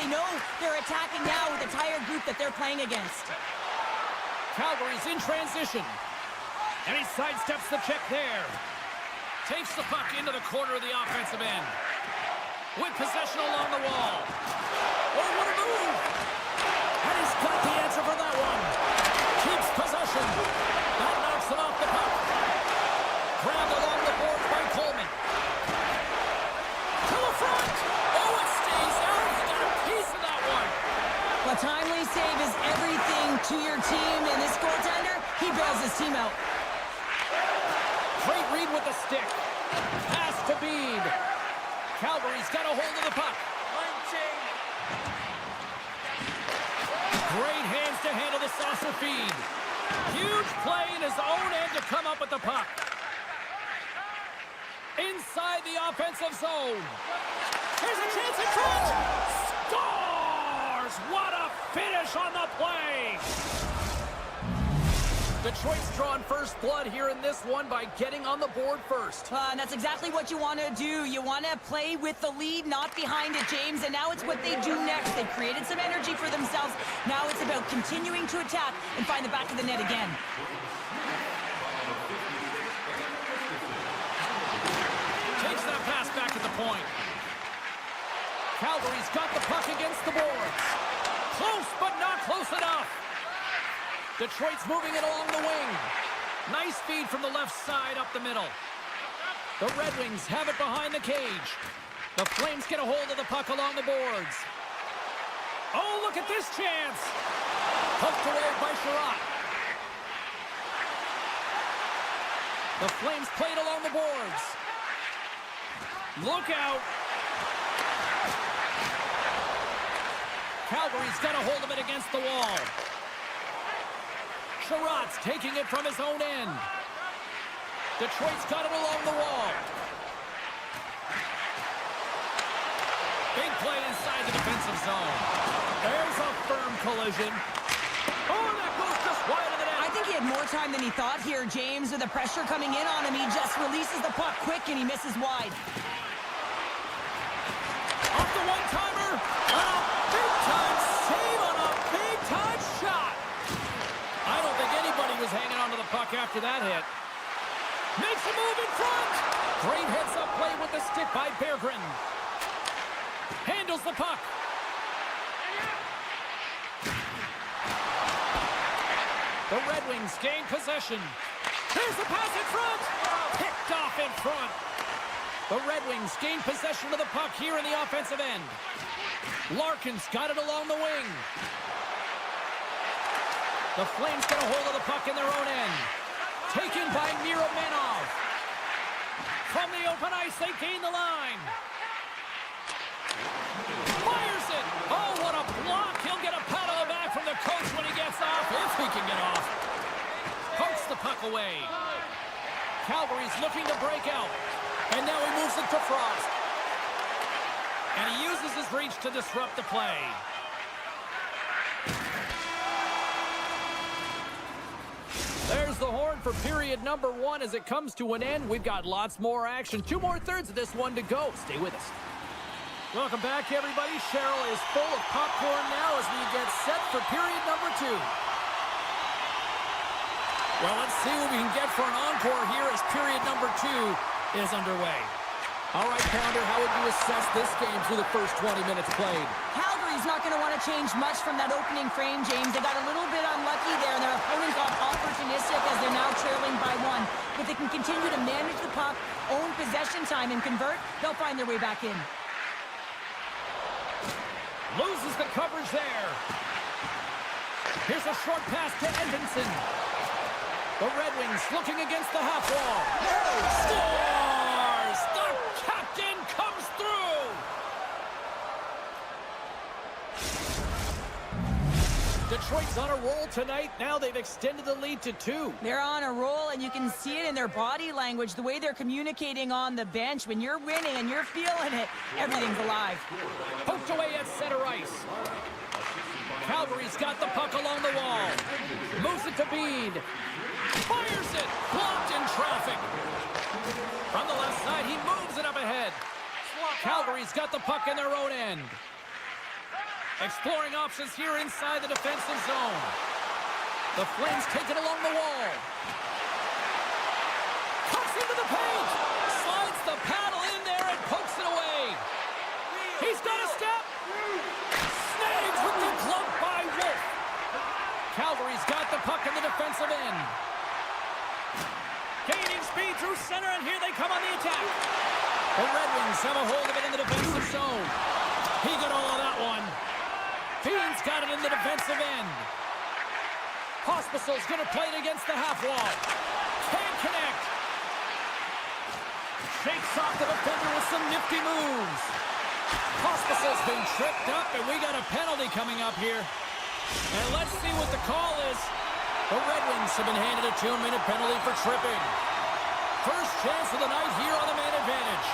They know they're attacking now with a tired group that they're playing against. Calgary's in transition. And he sidesteps the check there. Takes the puck into the corner of the offensive end. With possession along the wall. Oh, what a move! And he's got the answer for that one. Keeps possession. That knocks him off the puck. Grabbed along the boards by Coleman. To the front. Oh, it stays out. He got a piece of that one. A timely save is everything to your team, and this goaltender, he bails his team out. Great read with the stick. Pass to Bede. Calgary's got a hold of the puck. Great hands to handle the saucer feed. Huge play in his own end to come up with the puck. Inside the offensive zone. Here's a chance in front. Scores! What a finish on the play! Detroit's drawn first blood here in this one by getting on the board first. And that's exactly what you want to do. You want to play with the lead, not behind it, James. And now it's what they do next. They've created some energy for themselves. Now it's about continuing to attack and find the back of the net again. Takes that pass back at the point. Calgary's got the puck against the boards. Close, but not close enough. Detroit's moving it along the wing. Nice feed from the left side up the middle. The Red Wings have it behind the cage. The Flames get a hold of the puck along the boards. Oh, look at this chance. Poked away by Sherratt. The Flames play it along the boards. Look out. Calgary's got a hold of it against the wall. Sherratt's taking it from his own end. Detroit's got it along the wall. Big play inside the defensive zone. There's a firm collision. Oh, that goes just wide of the net. I think he had more time than he thought here, James. With the pressure coming in on him, he just releases the puck quick and he misses wide. Off the one-timer. And a big-time save on a big-time shot. I don't think anybody was hanging onto the puck after that hit. Makes a move in front. Great heads-up play with the stick by Berggren. Handles the puck. The Red Wings gain possession. There's the pass in front. Picked off in front. The Red Wings gain possession of the puck here in the offensive end. Larkin's got it along the wing. The Flames get a hold of the puck in their own end. Taken by Miromenov. From the open ice, they gain the line. Fires it. Oh, what a block. He'll get a pat on the back from the coach when he gets off, if he can get off. Pokes the puck away. Calgary's looking to break out. And now he moves it to Frost. And he uses his reach to disrupt the play. There's the horn for period number 1 as it comes to an end. We've got lots more action. 2 more thirds of this one to go. Stay with us. Welcome back, everybody. Cheryl is full of popcorn now as we get set for period number 2. Well, let's see what we can get for an encore here as period number 2 is underway. All right, Pounder, how would you assess this game through the first 20 minutes played? Calgary's not going to want to change much from that opening frame, James. They got a little bit unlucky there, and their opponent got opportunistic as they're now trailing by 1. If they can continue to manage the puck, own possession time, and convert, they'll find their way back in. Loses the coverage there. Here's a short pass to Edmondson. The Red Wings looking against the half wall. Scores! The captain comes through! Detroit's on a roll tonight. Now they've extended the lead to 2. They're on a roll, and you can see it in their body language, the way they're communicating on the bench. When you're winning and you're feeling it, everything's alive. Poked away at center ice. Calgary's got the puck along the wall. Moves it to Bede. Fires it. Blocked in traffic. From the left side, he moves it up ahead. Calgary's got the puck in their own end. Exploring options here inside the defensive zone. The Flames take it along the wall. Cuts into the paint. Slides the paddle in there and pokes it away. He's got a step. Snags with the glove by Wolf. Calgary's got the puck in the defensive end. Gaining speed through center, and here they come on the attack. The Red Wings have a hold of it in the defensive zone. He got all of that one. Fiend's got it in the defensive end. Hospital's going to play it against the half wall. Can't connect. Shakes off the defender with some nifty moves. Hospital's been tripped up, and we got a penalty coming up here. And let's see what the call is. The Red Wings have been handed a 2-minute penalty for tripping. First chance of the night here on the man advantage.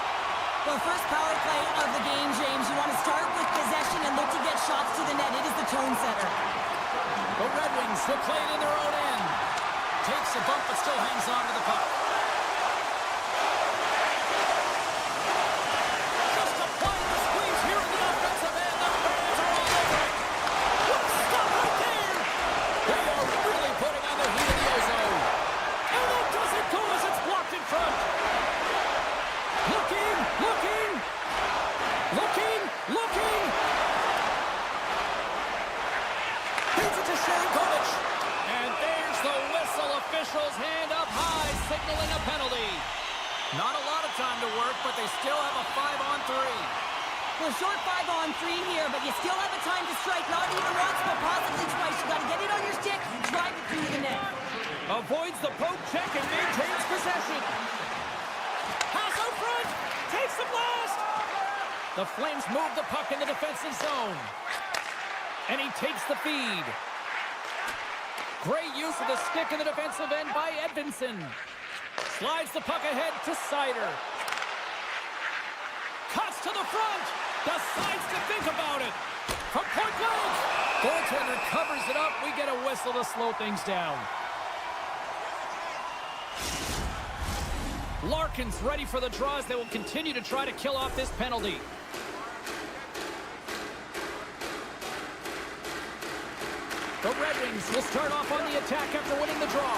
Well, first power play of the game, James. You want to start with possession and look to get shots to the net. It is the tone setter. The Red Wings will play it in their own end. Takes a bump but still hangs on to the puck. Just applying the squeeze here in the offensive end. The fans are all over it. What a stop right there. They are really putting on the heat of the ozone. And that doesn't go as it's blocked in front. Looking. Feeds it to Sharankovic. And there's the whistle. Officials hand up high, signaling a penalty. Not a lot of time to work, but they still have a 5-on-3. Well, short 5-on-3 here, but you still have a time to strike. Not even once, but possibly twice. You got to get it on your stick, drive it through the net. Avoids the poke check and maintains possession. Pass out front. Takes the blast. The Flames move the puck in the defensive zone. And he takes the feed. Great use of the stick in the defensive end by Edvinsson. Slides the puck ahead to Sider. Cuts to the front. Decides to think about it. From point blank. Goaltender covers it up. We get a whistle to slow things down. Larkin's ready for the draws. They will continue to try to kill off this penalty. The Red Wings will start off on the attack after winning the draw.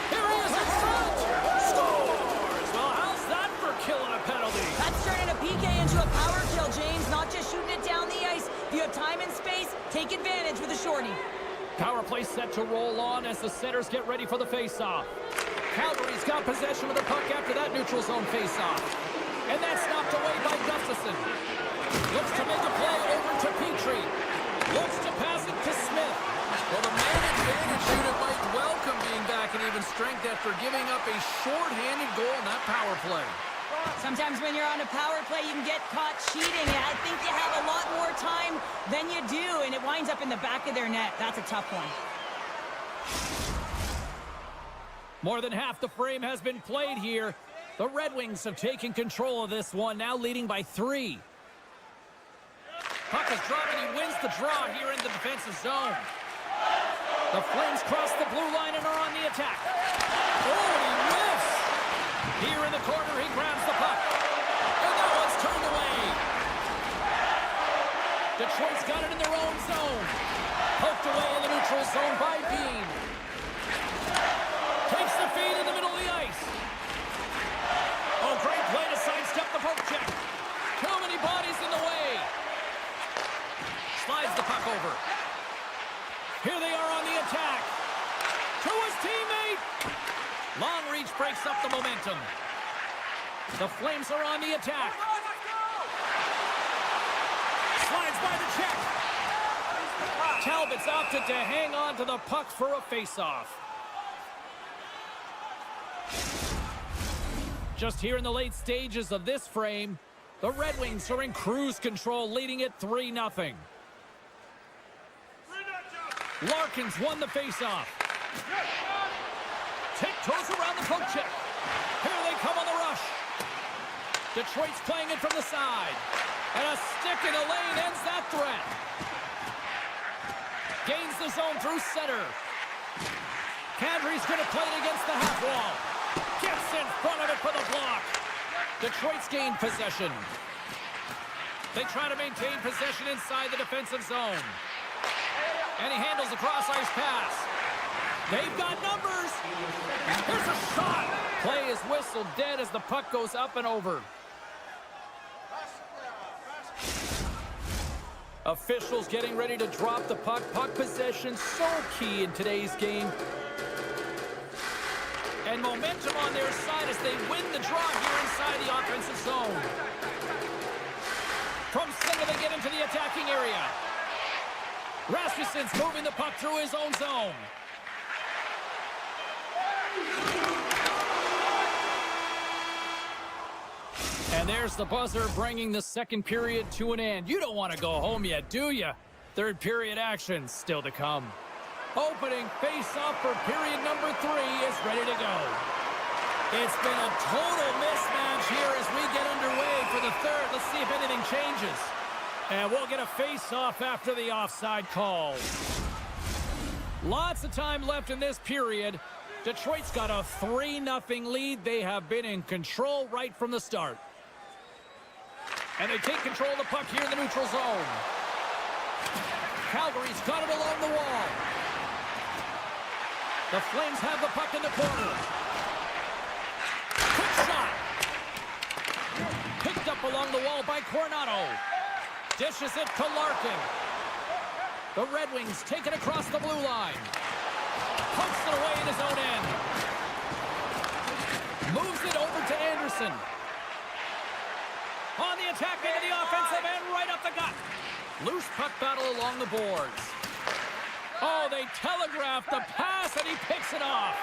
Here he is in front. Scores! Well, how's that for killing a penalty? That's turning a PK into a power kill, James. Not just shooting it down the ice. If you have time and space, take advantage with a shorty. Power play set to roll on as the setters get ready for the face-off. Calgary's got possession of the puck after that neutral zone face-off. And that's knocked away by Gustafsson. Looks to make a play over to Petrie. Looks to pass it to Smith. Well, the man advantage unit might welcome being back in even strength after giving up a short-handed goal in that power play. Sometimes when you're on a power play, you can get caught cheating. And I think you have a lot more time than you do, and it winds up in the back of their net. That's a tough one. More than half the frame has been played here. The Red Wings have taken control of this one, now leading by 3. Puck is dropped and he wins the draw here in the defensive zone. The Flames cross the blue line and are on the attack. Oh, and he whiffs. Here in the corner, he grabs the puck. And that one's turned away. Detroit's got it in their own zone. Poked away in the neutral zone by Bean. Takes the feed in the middle of the ice. Oh, great play to sidestep the poke check. Too many bodies in the way. Slides the puck over. Here they are on the attack. To his teammate. Long reach breaks up the momentum. The Flames are on the attack. Slides by the check. Talbot's opted to hang on to the puck for a face-off. Just here in the late stages of this frame, the Red Wings are in cruise control, leading it 3-0. Larkins won the face-off. Tiptoes around the poke check. Here they come on the rush. Detroit's playing it from the side. And a stick in the lane ends that threat. Gains the zone through center. Kadri's going to play it against the half wall. Gets in front of it for the block. Detroit's gained possession. They try to maintain possession inside the defensive zone. And he handles the cross-ice pass. They've got numbers. Here's a shot. Play is whistled dead as the puck goes up and over. Officials getting ready to drop the puck. Puck possession so key in today's game. And momentum on their side as they win the draw here inside the offensive zone. From center, they get into the attacking area. Rasmussen's moving the puck through his own zone. And there's the buzzer bringing the second period to an end. You don't want to go home yet, do you? Third period action still to come. Opening face-off for period number 3 is ready to go. It's been a total mismatch here as we get underway for the third. Let's see if anything changes. And we'll get a face-off after the offside call. Lots of time left in this period. Detroit's got a 3-0 lead. They have been in control right from the start. And they take control of the puck here in the neutral zone. Calgary's got it along the wall. The Flames have the puck in the corner. Quick shot. Picked up along the wall by Coronado. Dishes it to Larkin. The Red Wings take it across the blue line. Pumps it away in his own end. Moves it over to Anderson. On the attack into the offensive end, right up the gut. Loose puck battle along the boards. Oh, they telegraphed the pass, and he picks it off.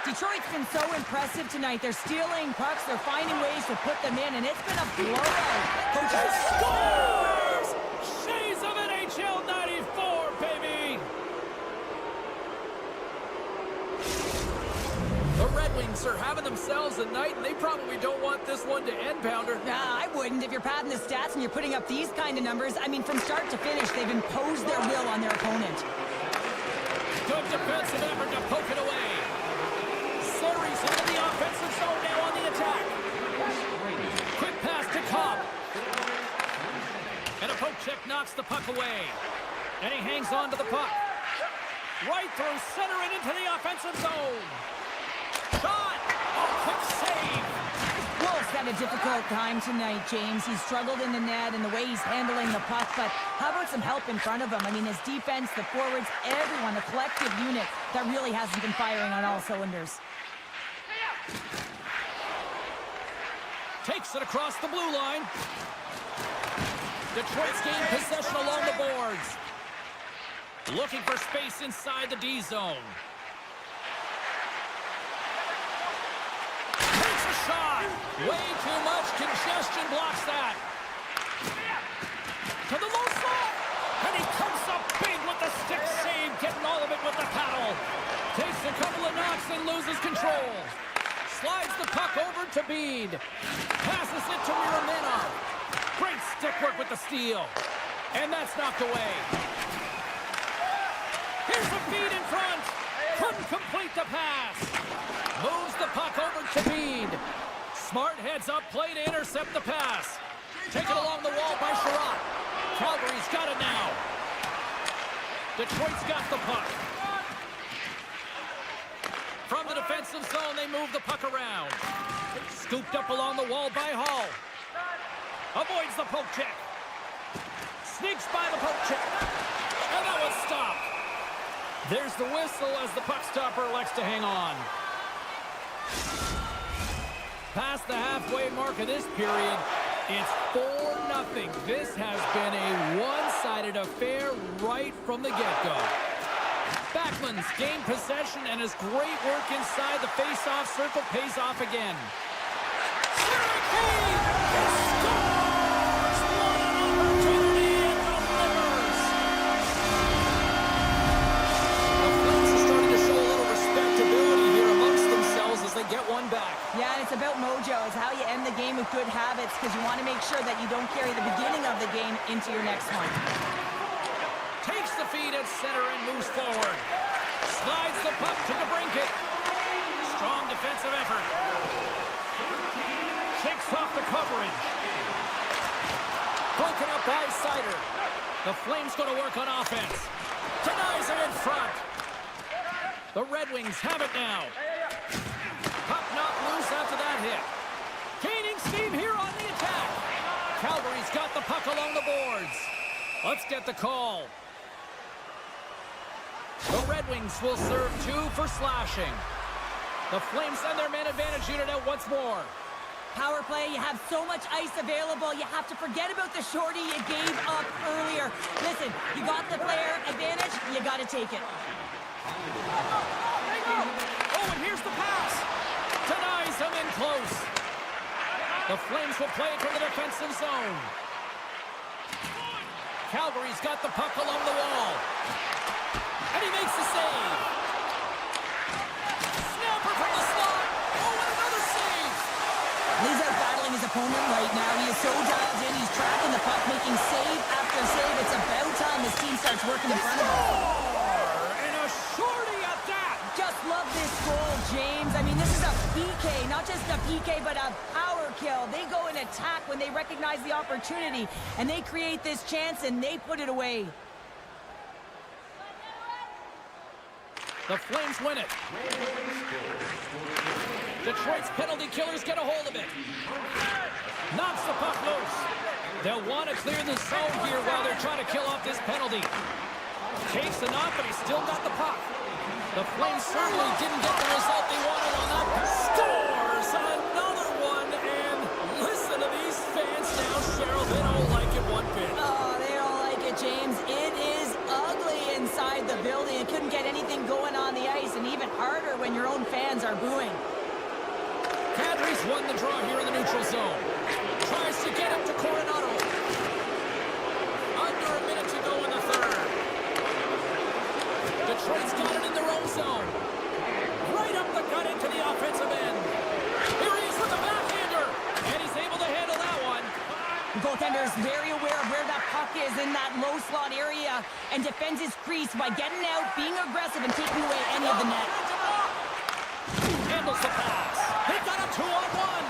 Detroit's been so impressive tonight. They're stealing pucks. They're finding ways to put them in, and it's been a blowout. Coaches scores! Shades of NHL 94, baby! The Red Wings are having themselves a night, and they probably don't want this one to end, Pounder. Nah, I wouldn't. If you're padding the stats and you're putting up these kind of numbers, I mean, from start to finish, they've imposed their will on their opponent. Good defensive effort to poke it away. Series into the offensive zone now on the attack. Quick pass to Cobb. And a poke check knocks the puck away. And he hangs on to the puck. Right through center and into the offensive zone. Shot! Oh, quick save! Wolf's had a difficult time tonight, James. He's struggled in the net and the way he's handling the puck, but how about some help in front of him? I mean, his defense, the forwards, everyone, a collective unit that really hasn't been firing on all cylinders. Takes it across the blue line. Detroit's gained possession along the boards. Looking for space inside the D zone. Takes a shot. Way too much congestion blocks that. To the low slot. And he comes up big with the stick save, getting all of it with the paddle. Takes a couple of knocks and loses control. Slides the puck over to Bede. Passes it to Miromenov. Great stick work with the steal. And that's knocked away. Here's a feed in front. Couldn't complete the pass. Moves the puck over to Bede. Smart heads up play to intercept the pass. Taken along the wall by Sherratt. Calgary's got it now. Detroit's got the puck. From the defensive zone, they move the puck around. Scooped up along the wall by Hall. Avoids the poke check. Sneaks by the poke check. And that was stopped. There's the whistle as the puck stopper elects to hang on. Past the halfway mark of this period, it's 4-0. This has been a one-sided affair right from the get-go. Backlund's gained possession, and his great work inside the face-off circle pays off again. Syracuse scores! What an opportunity and delivers! The Flames are starting to show a little respectability here amongst themselves as they get one back. Yeah, and it's about mojo. It's how you end the game with good habits, because you want to make sure that you don't carry the beginning of the game into your next one. Takes the feed at center and moves forward. Slides the puck to DeBrincat. Strong defensive effort. Shakes off the coverage. Broken up by Sider. The Flames going to work on offense. Denies it in front. The Red Wings have it now. Puck not loose after that hit. Gaining steam here on the attack. Calgary's got the puck along the boards. Let's get the call. The Red Wings will serve 2 for slashing. The Flames send their man advantage unit out once more. Power play, you have so much ice available, you have to forget about the shorty you gave up earlier. Listen, you got the player advantage, you got to take it. Oh, and here's the pass. Denies him in close. The Flames will play it from the defensive zone. Calgary's got the puck along the wall. And he makes the save. Snapper from the slot. Oh, and another save. He's out battling his opponent right now. He is so dialed in. He's tracking the puck, making save after save. It's about time this team starts working in front of him. And a shorty at that. Just love this goal, James. I mean, this is a PK, not just a PK, but a power kill. They go and attack when they recognize the opportunity, and they create this chance, and they put it away. The Flames win it. Detroit's penalty killers get a hold of it. Knocks the puck loose. They'll want to clear the zone here while they're trying to kill off this penalty. Takes the knock, but he's still got the puck. The Flames certainly didn't get the result they wanted on that pass. Scores another one, and listen to these fans now, Cheryl. They don't like it one bit. Oh, they don't like it, James. It is ugly inside the building. It couldn't get anything going on the ice, and even harder when your own fans are booing. Kadri's won the draw here in the neutral zone. Tries to get him to Coronado. Under a minute to go in the third. Detroit's got it in their own zone. Right up the gut into the offensive end. Here he is with the backhander. And he's able to handle that one. The goaltender is very aware of where that puck is in that low slot area and defends his crease by getting out, being aggressive, and taking away any of the net. Handles the pass. He got a 2-on-1.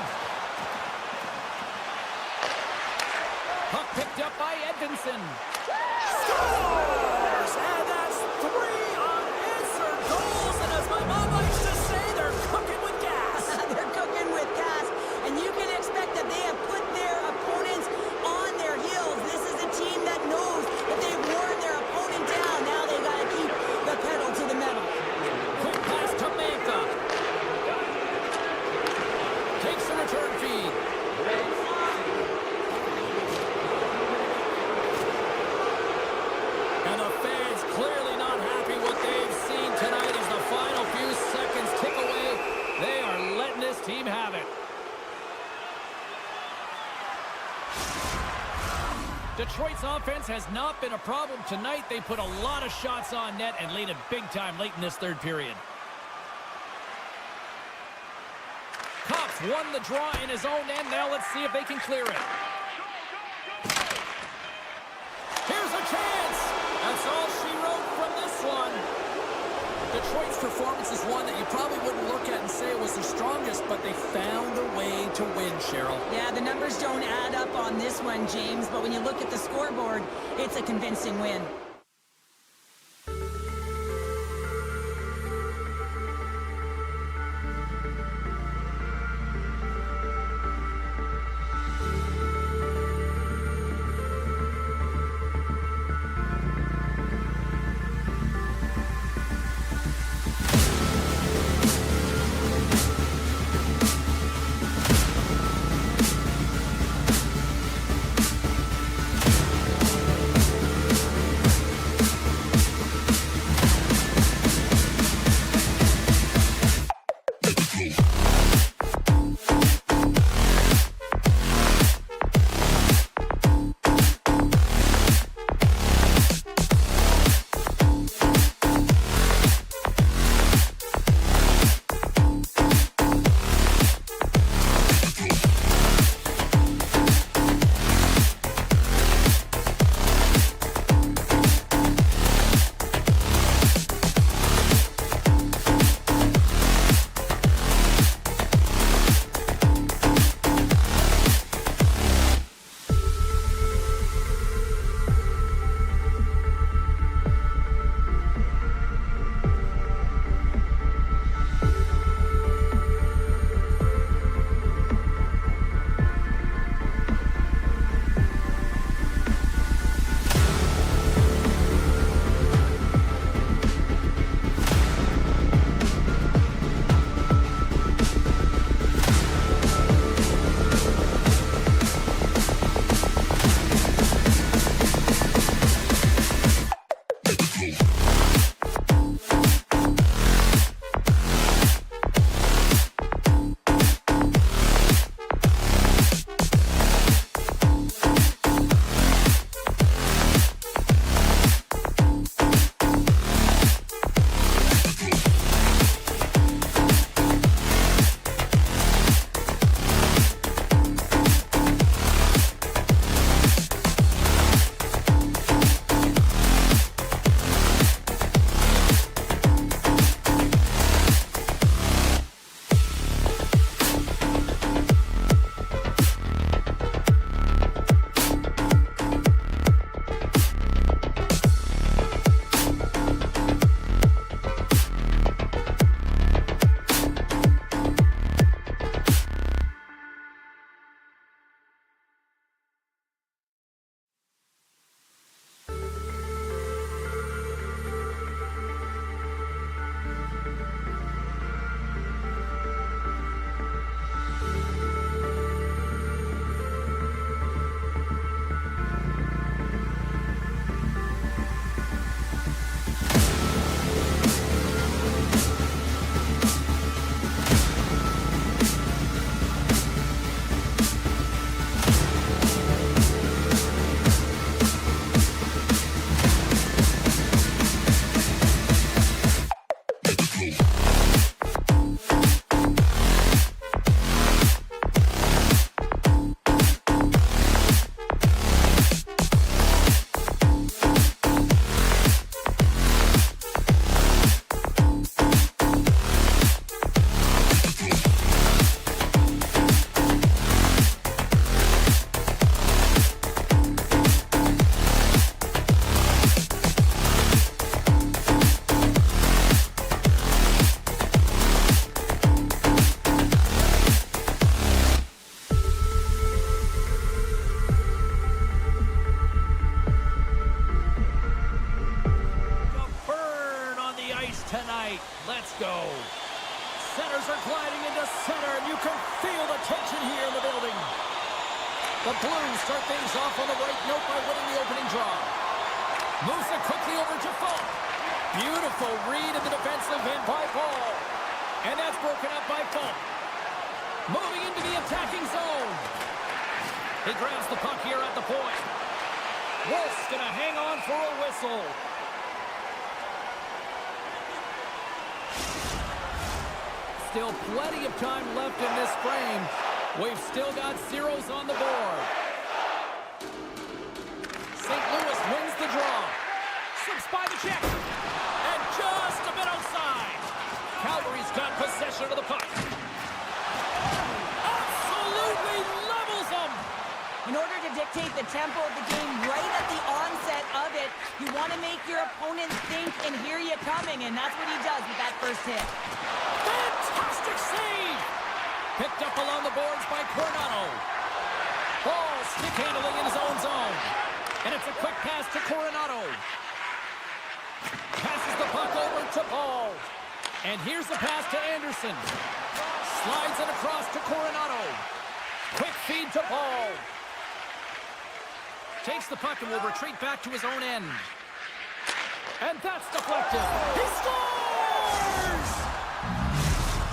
Puck picked up by Edvinsson. Scores! And that's 3 unanswered goals. And as my mom likes to say, they're cooking with gas. They're cooking with gas, and you can expect that they have put their opponents on their heels. This is a team that knows that they've worn their opponent down. Now they got to keep the pedal to the metal. Quick pass to MaakY. Takes the return feed. And the fans clearly not happy what they've seen tonight as the final few seconds tick away. They are letting this team have it. Detroit's offense has not been a problem tonight. They put a lot of shots on net and laid it big time late in this third period. Cops won the draw in his own end. Now let's see if they can clear it. Here's a chance. That's all she wrote from this one. Detroit's performance is one that you probably wouldn't look at and say it was their strongest, but they found a way to win, Cheryl. Yeah, the numbers don't add up on this one, James, but when you look at the scoreboard, it's a convincing win. right. Let's go. Centers are gliding into center, and you can feel the tension here in the building. The Blues start things off on the right note by winning the opening draw. Moves it quickly over to Falk. Beautiful read in the defensive end by Paul. And that's broken up by Falk. Moving into the attacking zone. He grabs the puck here at the point. Wolf's going to hang on for a whistle. Still plenty of time left in this frame. We've still got zeros on the board. St. Louis wins the draw. Slips by the check. And just a bit outside. Calgary's got possession of the puck. Absolutely levels them. In order to dictate the tempo of the game right at the onset of it, you want to make your opponent think and hear you coming, and that's what he does with that first hit. Fantastic save! Picked up along the boards by Coronado. Ball stick handling in his own zone. And it's a quick pass to Coronado. Passes the puck over to Paul. And here's the pass to Anderson. Slides it across to Coronado. Quick feed to Paul. Takes the puck and will retreat back to his own end. And that's deflected. He scores!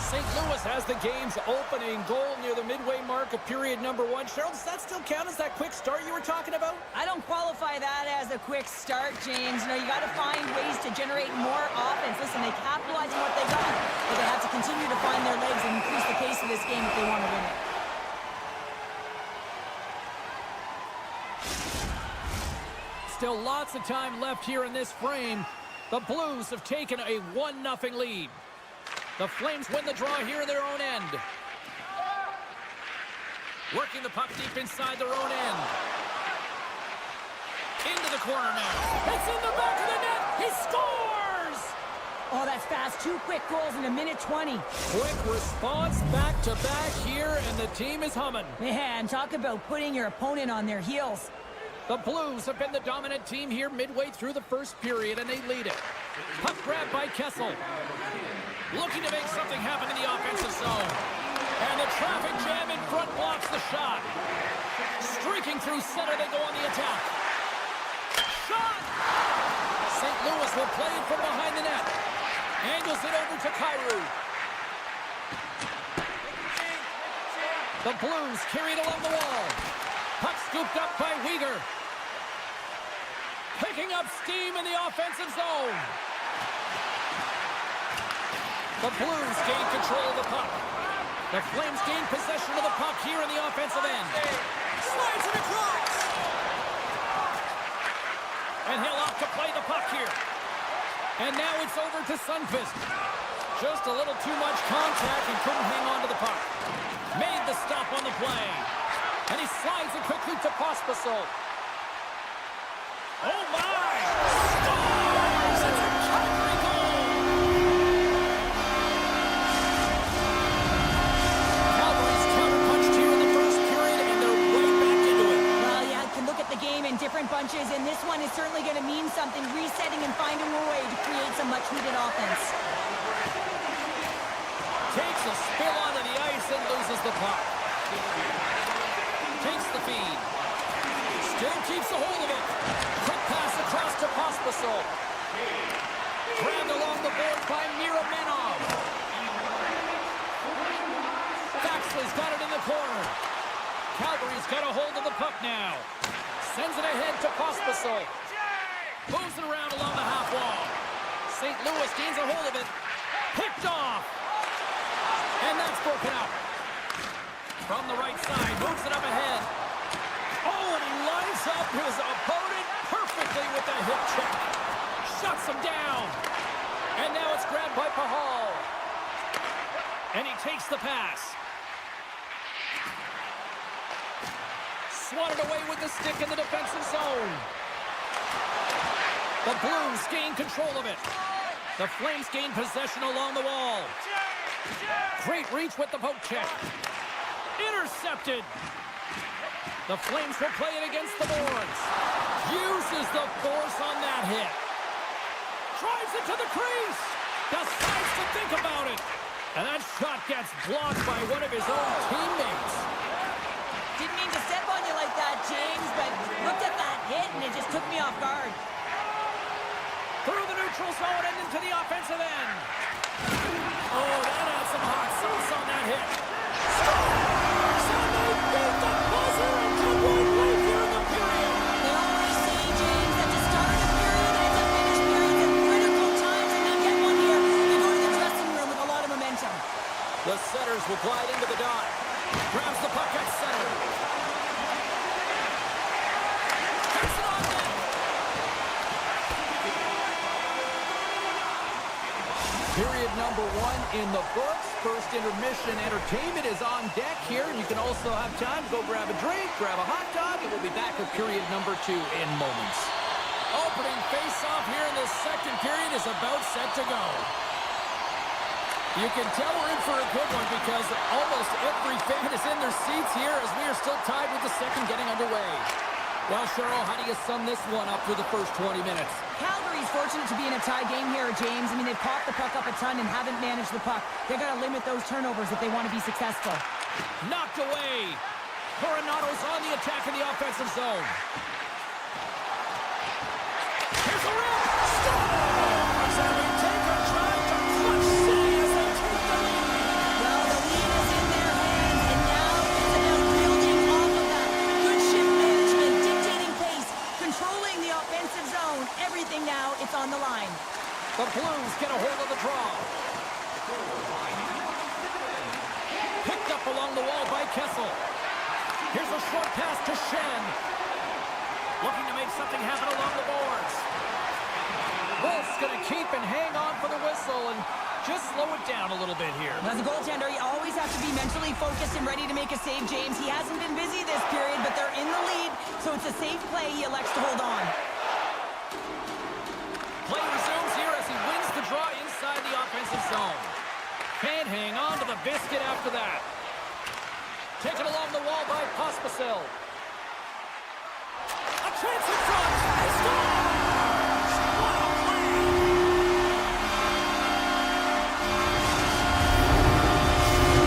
St. Louis has the game's opening goal near the midway mark of period number 1. Cheryl, does that still count as that quick start you were talking about? I don't qualify that as a quick start, James. You know, you got to find ways to generate more offense. Listen, they capitalize on what they got, but they have to continue to find their legs and increase the pace of this game if they want to win it. Still lots of time left here in this frame. The Blues have taken a 1-0 lead. The Flames win the draw here in their own end. Working the puck deep inside their own end. Into the corner now. It's in the back of the net. He scores! Oh, that's fast. 2 quick goals in a minute 20. Quick response back-to-back here, and the team is humming. Man, talk about putting your opponent on their heels. The Blues have been the dominant team here midway through the first period, and they lead it. Puck grab by Kessel. Looking to make something happen in the offensive zone. And the traffic jam in front blocks the shot. Streaking through center, they go on the attack. Shot! St. Louis will play it from behind the net. Angles it over to Kyrou. The Blues carry it along the wall. Puck scooped up by Weegar. Picking up steam in the offensive zone. The Blues gain control of the puck. The Flames gain possession of the puck here in the offensive end. Slides it across. And he'll opt to play the puck here. And now it's over to Sundqvist. Just a little too much contact and couldn't hang on to the puck. Made the stop on the play. And he slides it quickly to Pospisil. Oh my! Scores! It's a Calgary goal! Calgary's counterpunched here in the first period, and they're right back into it. Well, yeah, you can look at the game in different bunches, and this one is certainly going to mean something, resetting and finding a way to create some much-needed offense. Takes a spill onto the ice and loses the puck. Takes the feed. Still keeps a hold of it. Quick pass across to Pospisil. Grabbed along the board by Miromenov. Faxley's got it in the corner. Calgary's got a hold of the puck now. Sends it ahead to Pospisil. Moves it around along the half wall. St. Louis gains a hold of it. Picked off. And that's broken out. From the right side, moves it up ahead. Oh, and he lines up his opponent perfectly with that hip check. Shuts him down. And now it's grabbed by Pahal. And he takes the pass. Swatted away with the stick in the defensive zone. The Blues gain control of it. The Flames gain possession along the wall. Great reach with the poke check. Intercepted. The Flames will play it against the boards. Uses the force on that hit. Drives it to the crease. Decides to think about it. And that shot gets blocked by one of his own teammates. Didn't mean to step on you like that, James, but looked at that hit and it just took me off guard. Through the neutral zone and into the offensive end. Oh, that had some hot sauce on that hit. Scores! And they beat the buzzer and come one late here in the period. They always say, James, that to start a period and to finish periods at critical times, and they get one here. They go to the dressing room with a lot of momentum. The setters will glide into the dot. Grabs the puck at center. Takes it on net. Period number 1 in the books. First intermission entertainment is on deck here. And you can also have time to go grab a drink, grab a hot dog, and we'll be back with period number 2 in moments. Opening face-off here in the second period is about set to go. You can tell we're in for a good one because almost every fan is in their seats here as we are still tied with the second getting underway. Well, Cheryl, how do you sum this one up through the first 20 minutes? Calgary's fortunate to be in a tie game here, James. I mean, they've popped the puck up a ton and haven't managed the puck. They've got to limit those turnovers if they want to be successful. Knocked away. Coronato's on the attack in the offensive zone. Here's a rip. Scores! And they take a drive to clutch city as they take the lead. Well, the lead is in their hands, and now it's about building off of that. Good shift management, dictating pace, controlling the offensive zone. Everything now, it's on the line. The Blues get a hold of the draw. Picked up along the wall by Kessel. Here's a short pass to Shen. Looking to make something happen along the boards. Wolf's going to keep and hang on for the whistle and just slow it down a little bit here. As a goaltender, you always have to be mentally focused and ready to make a save, James. He hasn't been busy this period, but they're in the lead, so it's a safe play. He elects to hold on. Play resumes here as he wins the draw inside the offensive zone. Can't hang on to the biscuit after that. Taken along the wall by Pospisil. A chance in front. He scores! What a play!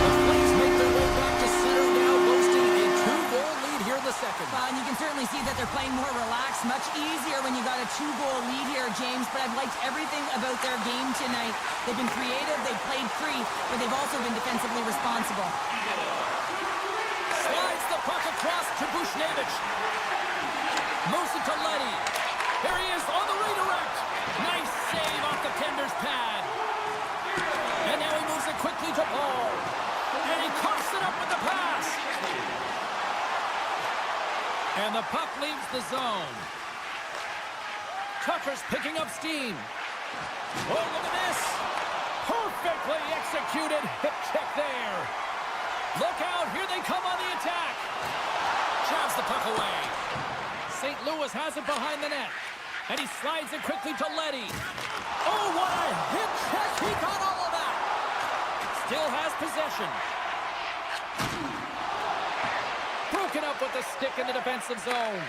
The Flames make their way back to center now, boasting a 2-goal lead here in the second. And you can certainly see that they're playing more relaxed, much easier when you got a 2-goal lead here, James. But I've liked everything about their game tonight. They've been creative, they've played free, but they've also been defensively responsible. Slides the puck across to Bushnevich. Moves it to Letty. Here he is on the redirect. Nice save off the tender's pad. And now he moves it quickly to Paul. And he coughs it up with the pass. And the puck leaves the zone. Tucker's picking up steam. Oh, look at this. Perfectly executed hip check there. Look out, here they come on the attack. Jabs the puck away. St. Louis has it behind the net. And he slides it quickly to Letty. Oh, what a hip check. He got all of that. Still has possession. Broken up with the stick in the defensive zone.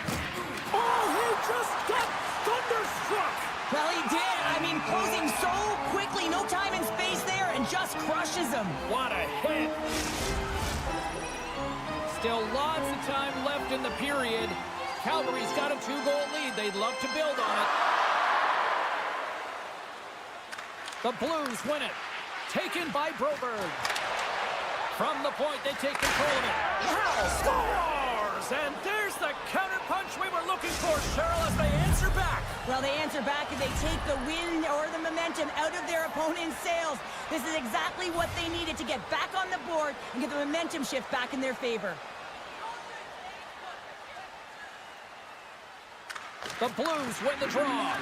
Oh, he just got thunderstruck. Well, he did. I mean, closing so quickly, no time and space there, and just crushes him. What a hit. Still lots of time left in the period. Calgary's got a 2-goal lead. They'd love to build on it. The Blues win it. Taken by Broberg. From the point, they take control of it. Scores! And there's the counterpunch we were looking for, Cheryl, as they answer back. Well, they answer back and they take the wind or the momentum out of their opponent's sails. This is exactly what they needed to get back on the board and get the momentum shift back in their favor. The Blues win the draw.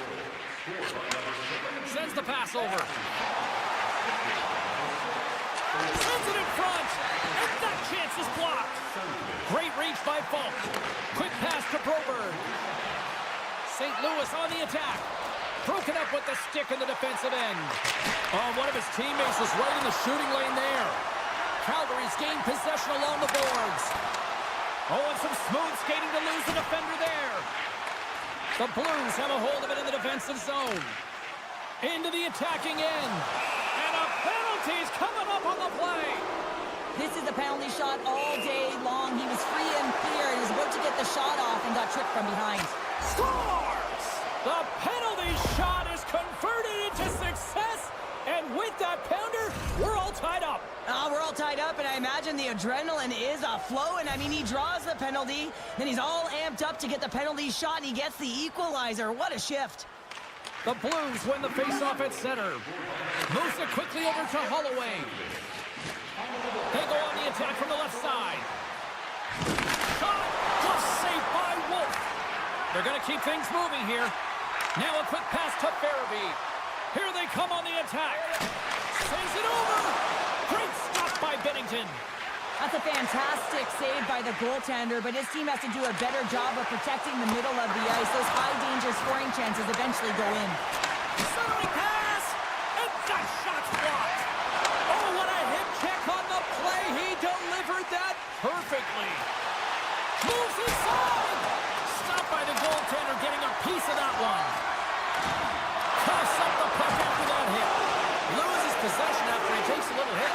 Sends the pass over. Sends it in front. And that chance is blocked. Great reach by Falk. Quick pass to Broberg. St. Louis on the attack. Broken up with the stick in the defensive end. Oh, one of his teammates is right in the shooting lane there. Calgary's gained possession along the boards. Oh, and some smooth skating to lose the defender there. The Blues have a hold of it in the defensive zone. Into the attacking end. And a penalty's coming up on the play. This is a penalty shot all day long. He was free and clear and was about to get the shot off and got tripped from behind. Scores! The penalty shot is converted into success. And with that pounder, we're all tied up. We're all tied up, and I imagine the adrenaline is flowing. I mean, he draws the penalty, then he's all amped up to get the penalty shot, and he gets the equalizer. What a shift. The Blues win the faceoff at center. Moves it quickly over to Holloway. They go on the attack from the left side. Shot! Just saved by Wolf. They're going to keep things moving here. Now a quick pass to Farabee. Here they come on the attack. Saves it over. Great stop by Bennington. That's a fantastic save by the goaltender, but his team has to do a better job of protecting the middle of the ice. Those high-danger scoring chances eventually go in. Centering pass, and that shot's blocked. Oh, what a hit check on the play. He delivered that perfectly. Moves inside. Stopped by the goaltender, getting a piece of that one. Coughs up the puck after that hit. Loses possession after he takes a little hit.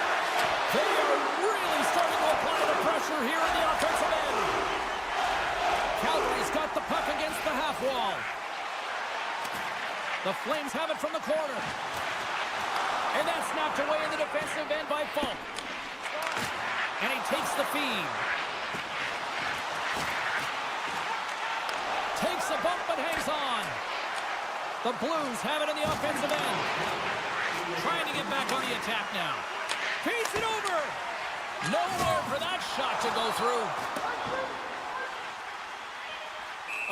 They are really starting to apply the pressure here in the offensive end. Calgary's got the puck against the half wall. The Flames have it from the corner. And that's snapped away in the defensive end by Falk. And he takes the feed. Takes a bump but hangs on. The Blues have it in the offensive end. Trying to get back on the attack now. Feeds it over. Nowhere for that shot to go through.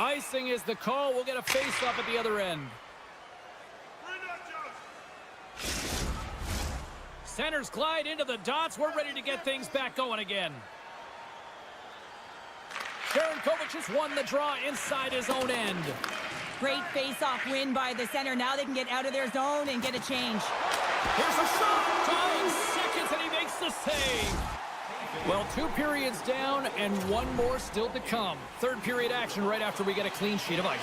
Icing is the call. We'll get a face-off at the other end. Centers glide into the dots. We're ready to get things back going again. Sharankovic has won the draw inside his own end. Great face-off win by the center. Now they can get out of their zone and get a change. Here's a shot. Dying seconds, and he makes the save. Well, 2 periods down and 1 more still to come. Third period action right after we get a clean sheet of ice.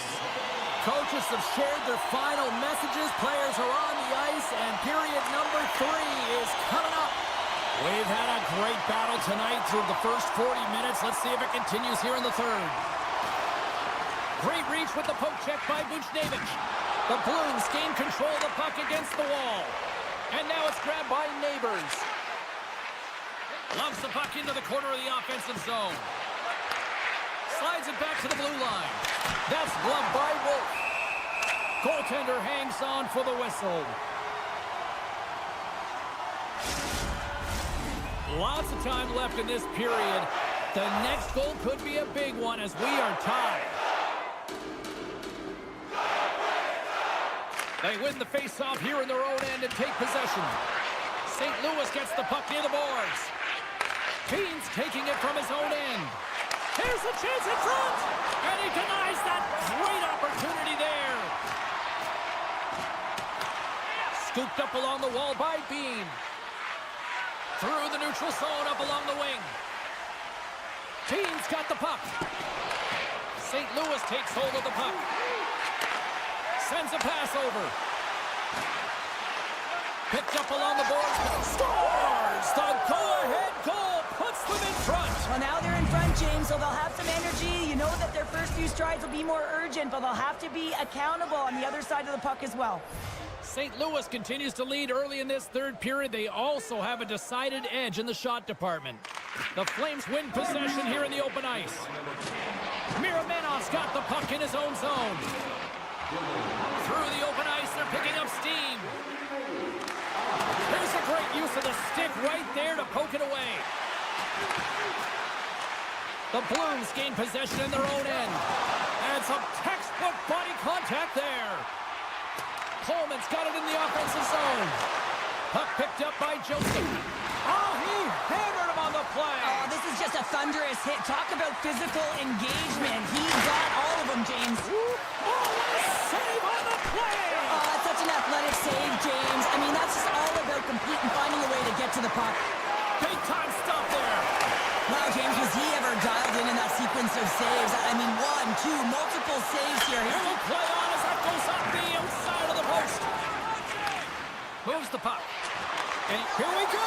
Coaches have shared their final messages. Players are on the ice, and period number 3 is coming up. We've had a great battle tonight through the first 40 minutes. Let's see if it continues here in the third. Great reach with the poke check by Buchnevich. The Blues gain control of the puck against the wall. And now it's grabbed by Neighbors. Loves the puck into the corner of the offensive zone. Slides it back to the blue line. That's gloved by Wolf. Goaltender hangs on for the whistle. Lots of time left in this period. The next goal could be a big one as we are tied. They win the face-off here in their own end and take possession. St. Louis gets the puck near the boards. Beans taking it from his own end. Here's a chance in front! And he denies that great opportunity there. Scooped up along the wall by Bean. Through the neutral zone up along the wing. Bean's got the puck. St. Louis takes hold of the puck. Sends a pass over. Picked up along the boards. Scores! The go-ahead goal puts them in front. Well, now they're in front, James, so they'll have some energy. You know that their first few strides will be more urgent, but they'll have to be accountable on the other side of the puck as well. St. Louis continues to lead early in this third period. They also have a decided edge in the shot department. The Flames win possession here in the open ice. Miramenov's got the puck in his own zone. Through the open ice, they're picking up steam. There's a great use of the stick right there to poke it away. The Blues gain possession in their own end. And some textbook body contact there. Coleman's got it in the offensive zone. Puck picked up by Joseph. Oh, he hammered him on the play. Oh, this is just a thunderous hit. Talk about physical engagement. He got all of them, James. Oh, what a save on the play. Oh, that's such an athletic save, James. I mean, that's just all about completing, finding a way to get to the puck. Big time stop there. Wow, James, was he ever dialed in that sequence of saves? I mean, 1, 2, multiple saves here. Here will play on as that goes up the outside of the post. puck. And here we go.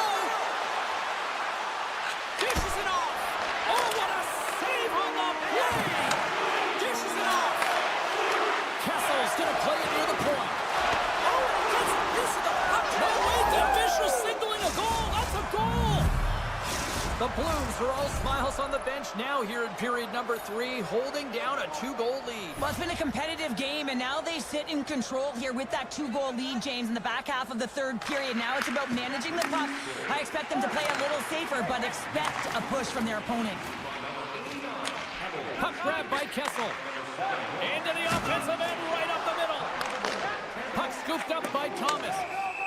Dishes it off. Oh, what a save on the play. Dishes it off. Kessel's going to play it near the point. Oh, and he gets a piece of the puck. No, wait, the official signaling a goal. That's a goal. The Blues are all smiles on the bench now here in period number 3, holding down a 2-goal lead. Well, it's been a competitive game, and now they sit in control here with that 2-goal lead, James, in the back half of the third period. Now it's about managing the puck. I expect them to play a little safer, but expect a push from their opponent. Puck grab by Kessel. Into the offensive end, right up the middle. Puck scooped up by Thomas.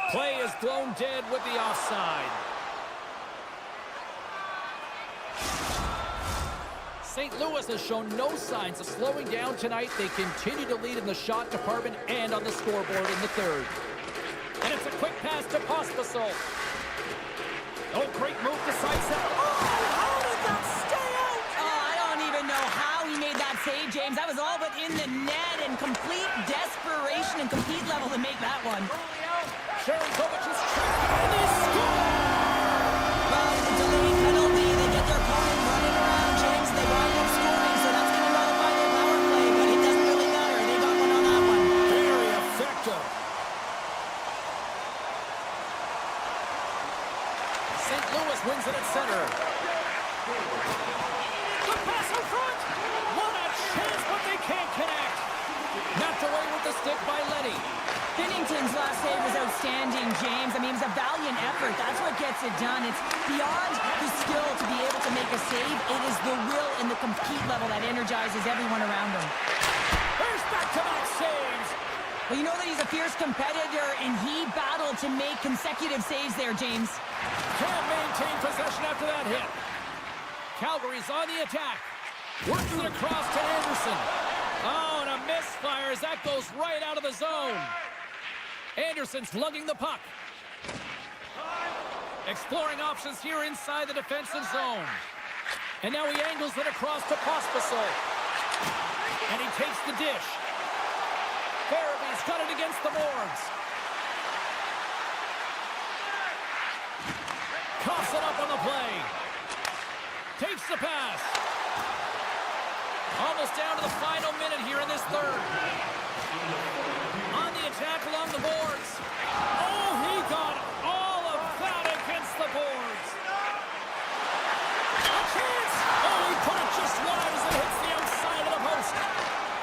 Play is blown dead with the offside. St. Louis has shown no signs of slowing down tonight. They continue to lead in the shot department and on the scoreboard in the third. And it's a quick pass to Pospisil. Oh, great move to sidestep. Oh, how did that stay out? Oh, I don't even know how he made that save, James. That was all but in the net, and complete desperation and complete level to make that one. Sharangovich is tricked, and they score! Well, the delayed penalty, they get their opponent running around, James. They wind up scoring, so that's going to nullify their power play, but it doesn't really matter. They got one on that one. Very effective. St. Louis wins it at center. The pass in front. What a chance, but they can't connect. Knocked away with the stick by Lenny. Binnington's last save was outstanding, James. I mean, it was a valiant effort. That's what gets it done. It's beyond the skill to be able to make a save. It is the will and the compete level that energizes everyone around him. There's back-to-back saves. Well, you know that he's a fierce competitor, and he battled to make consecutive saves there, James. Can't maintain possession after that hit. Calgary's on the attack. Works it across to Anderson. Oh, and a misfire as that goes right out of the zone. Anderson's lugging the puck. Exploring options here inside the defensive zone. And now he angles it across to Pospisil. And he takes the dish. Farabee's got it against the boards. Coughs it up on the play. Takes the pass. Almost down to the final minute here in this third. On the attack along the boards. Oh, he got all of that against the boards. A chance. Oh, he put it just wide as it hits the outside of the post.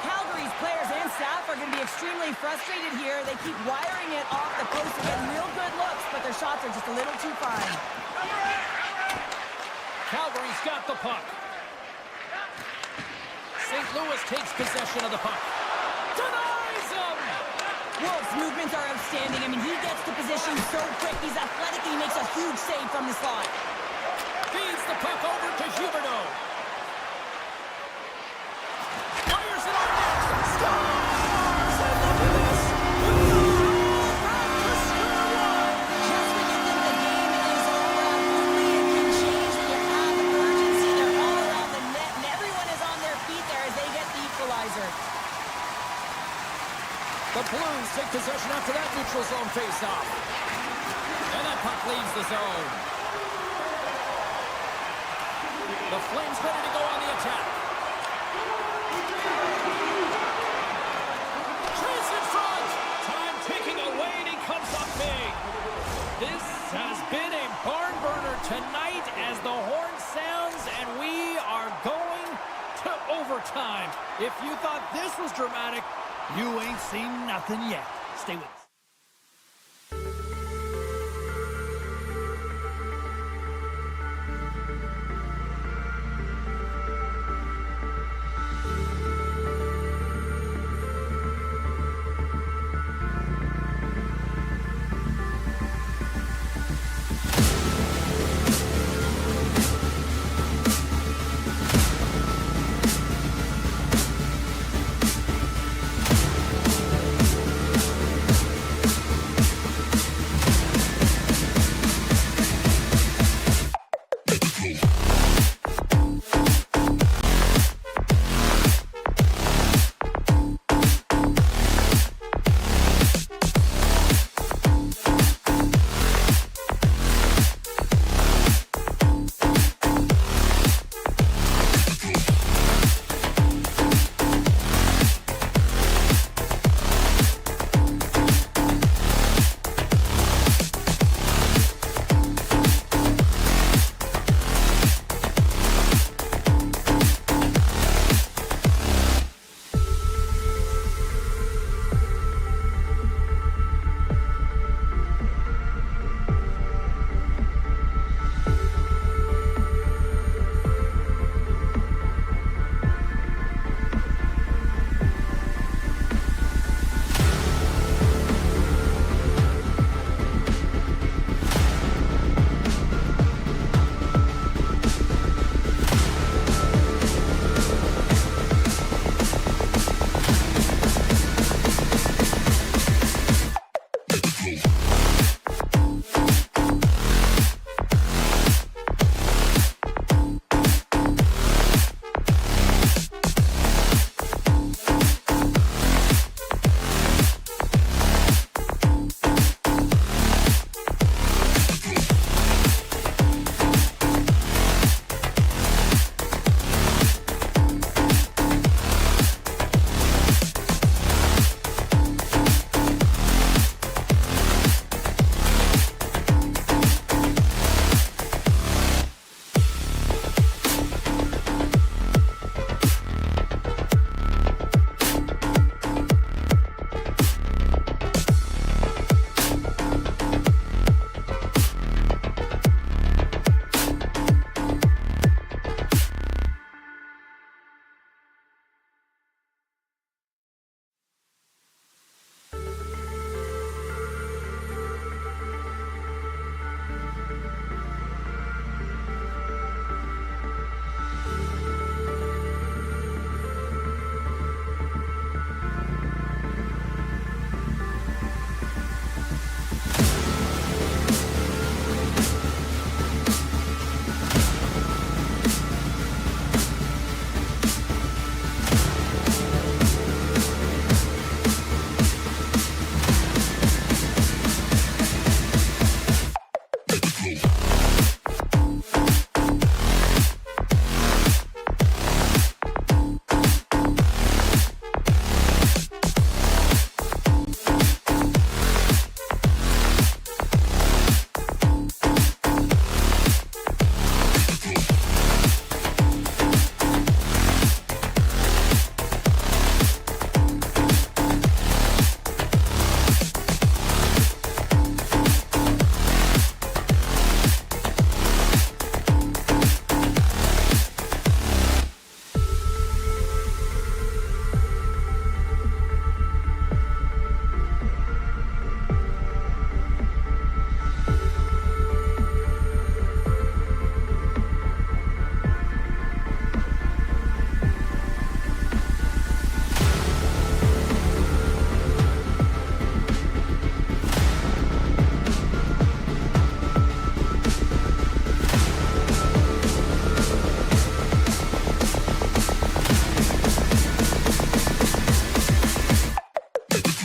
Calgary's players and staff are going to be extremely frustrated here. They keep wiring it off the post to get real good looks, but their shots are just a little too fine. Calgary's got the puck. St. Louis takes possession of the puck. Denies him! Wolf's movements are outstanding. I mean, he gets to position so quick. He's athletic and he makes a huge save from the slot. Feeds the puck over to Huberdeau. Fires it on net. Scores! And look at this. We are back to square one. Just when you think the game is over, only it can change when you have urgency. They're all around the net, and everyone is on their feet there as they get the equalizer. The Blues take possession after that neutral zone face-off. And that puck leaves the zone. The Flames ready to go on the attack. Chase in front. Time ticking away, and he comes up big. This has been a barn burner tonight as the horn sounds, and we are going to overtime. If you thought this was dramatic, you ain't seen nothing yet. Stay with us.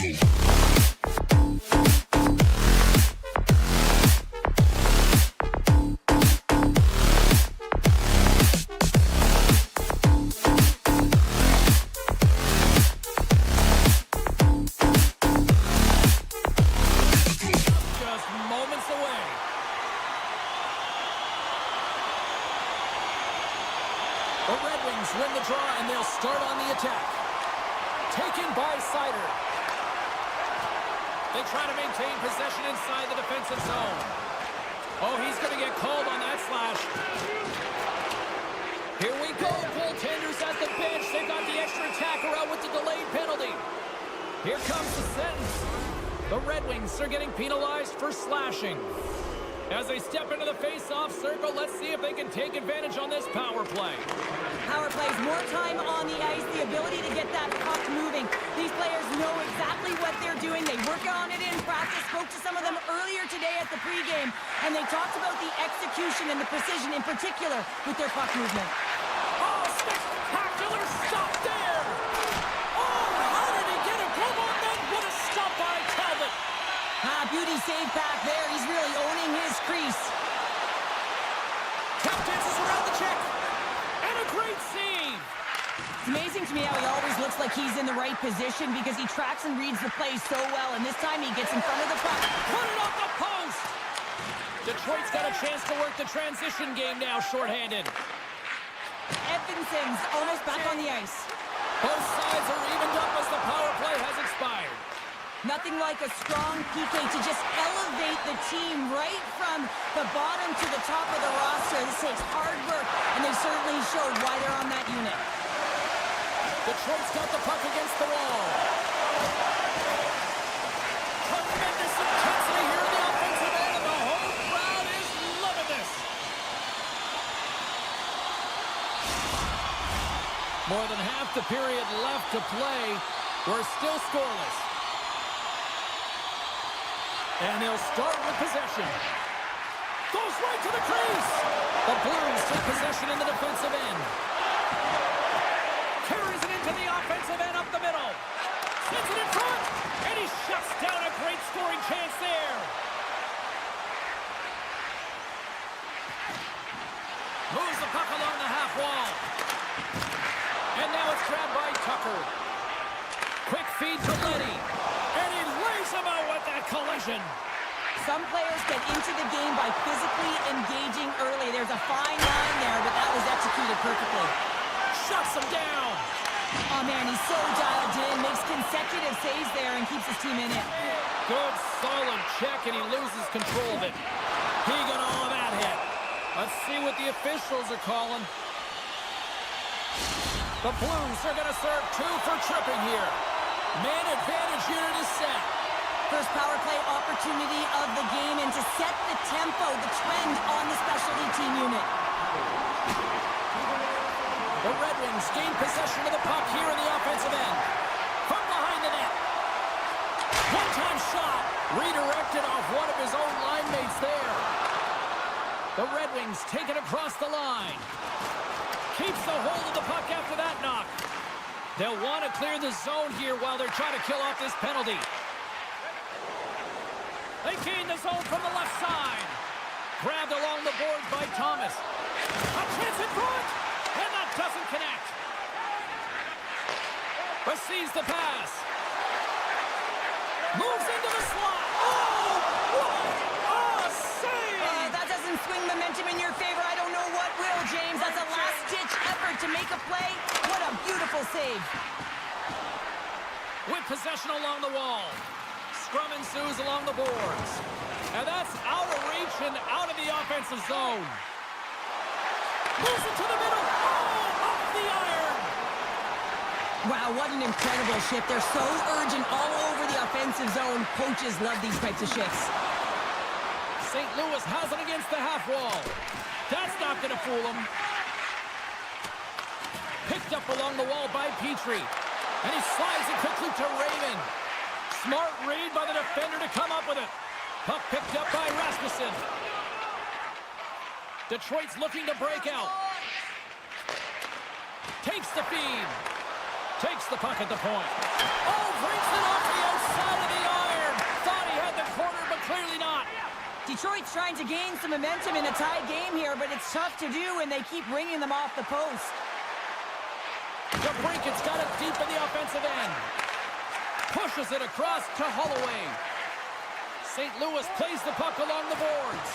Just moments away. The Red Wings win the draw, and they'll start on the attack. Taken by Sider. They try to maintain possession inside the defensive zone. Oh, he's going to get called on that slash. Here we go. Goaltenders at the bench. They've got the extra attacker out with the delayed penalty. Here comes the sentence. The Red Wings are getting penalized for slashing. As they step into the face-off circle, let's see if they can take advantage on this power play. Power plays, more time on the ice, the ability to get that puck moving. These players know exactly what they're doing. They work on it in practice. Spoke to some of them earlier today at the pregame, and they talked about the execution and the precision in particular with their puck movement. Oh, spectacular stop there! Oh, how did he get it? Come on, then! What a stop by Calvin! Beauty save back there. He's really owning his crease. Cap dances around the check. And a great save! It's amazing to me how he always looks like he's in the right position because he tracks and reads the play so well, and this time he gets in front of the puck. Put it off the post! Detroit's got a chance to work the transition game now, shorthanded. Edvinson's almost back on the ice. Both sides are evened up as the power play has expired. Nothing like a strong PK to just elevate the team right from the bottom to the top of the roster. This takes hard work, and they certainly showed why they're on that unit. Detroit's got the puck against the wall. Tremendous intensity here in the offensive end, and the whole crowd is loving this. More than half the period left to play. We're still scoreless. And they'll start with possession. Goes right to the crease. The Blues take possession in the defensive end. Carries it into the offensive end up the middle. Sends it in front. And he shuts down a great scoring chance there. Moves the puck along the half wall. And now it's grabbed by Tucker. Quick feed to Letty. And he lays him out with that collision. Some players get into the game by physically engaging early. There's a fine line there, but that was executed perfectly. Shuts him down. Oh, man, he's so dialed in. Makes consecutive saves there and keeps his team in it. Good, solid check, and he loses control of it. He got all of that hit. Let's see what the officials are calling. The Blues are going to serve 2 for tripping here. Man advantage unit is set. First power play opportunity of the game, and to set the tempo, the trend on the specialty team unit. The Red Wings gain possession of the puck here in the offensive end. From behind the net. One-time shot. Redirected off one of his own line mates there. The Red Wings take it across the line. Keeps the hold of the puck after that knock. They'll want to clear the zone here while they're trying to kill off this penalty. They gain the zone from the left side. Grabbed along the boards by Thomas. A chance in front. And that doesn't connect. Receives the pass. Moves into the slot. Oh, what a save! That doesn't swing momentum in your favor. I don't know what will, James. That's a last-ditch effort to make a play. What a beautiful save. With possession along the wall. Scrum ensues along the boards. And that's out of reach and out of the offensive zone. Moves it to the middle. Oh, off the iron. Wow, what an incredible shift. They're so urgent all over the offensive zone. Coaches love these types of shifts. St. Louis has it against the half wall. That's not going to fool him. Picked up along the wall by Petrie. And he slides it quickly to Raven. Smart read by the defender to come up with it. Puck picked up by Rasmussen. Detroit's looking to break out. Takes the feed. Takes the puck at the point. Oh, brings it off the outside of the iron. Thought he had the corner, but clearly not. Detroit's trying to gain some momentum in a tied game here, but it's tough to do when they keep ringing them off the post. DeBrinket's got it deep in the offensive end. Pushes it across to Holloway. St. Louis plays the puck along the boards.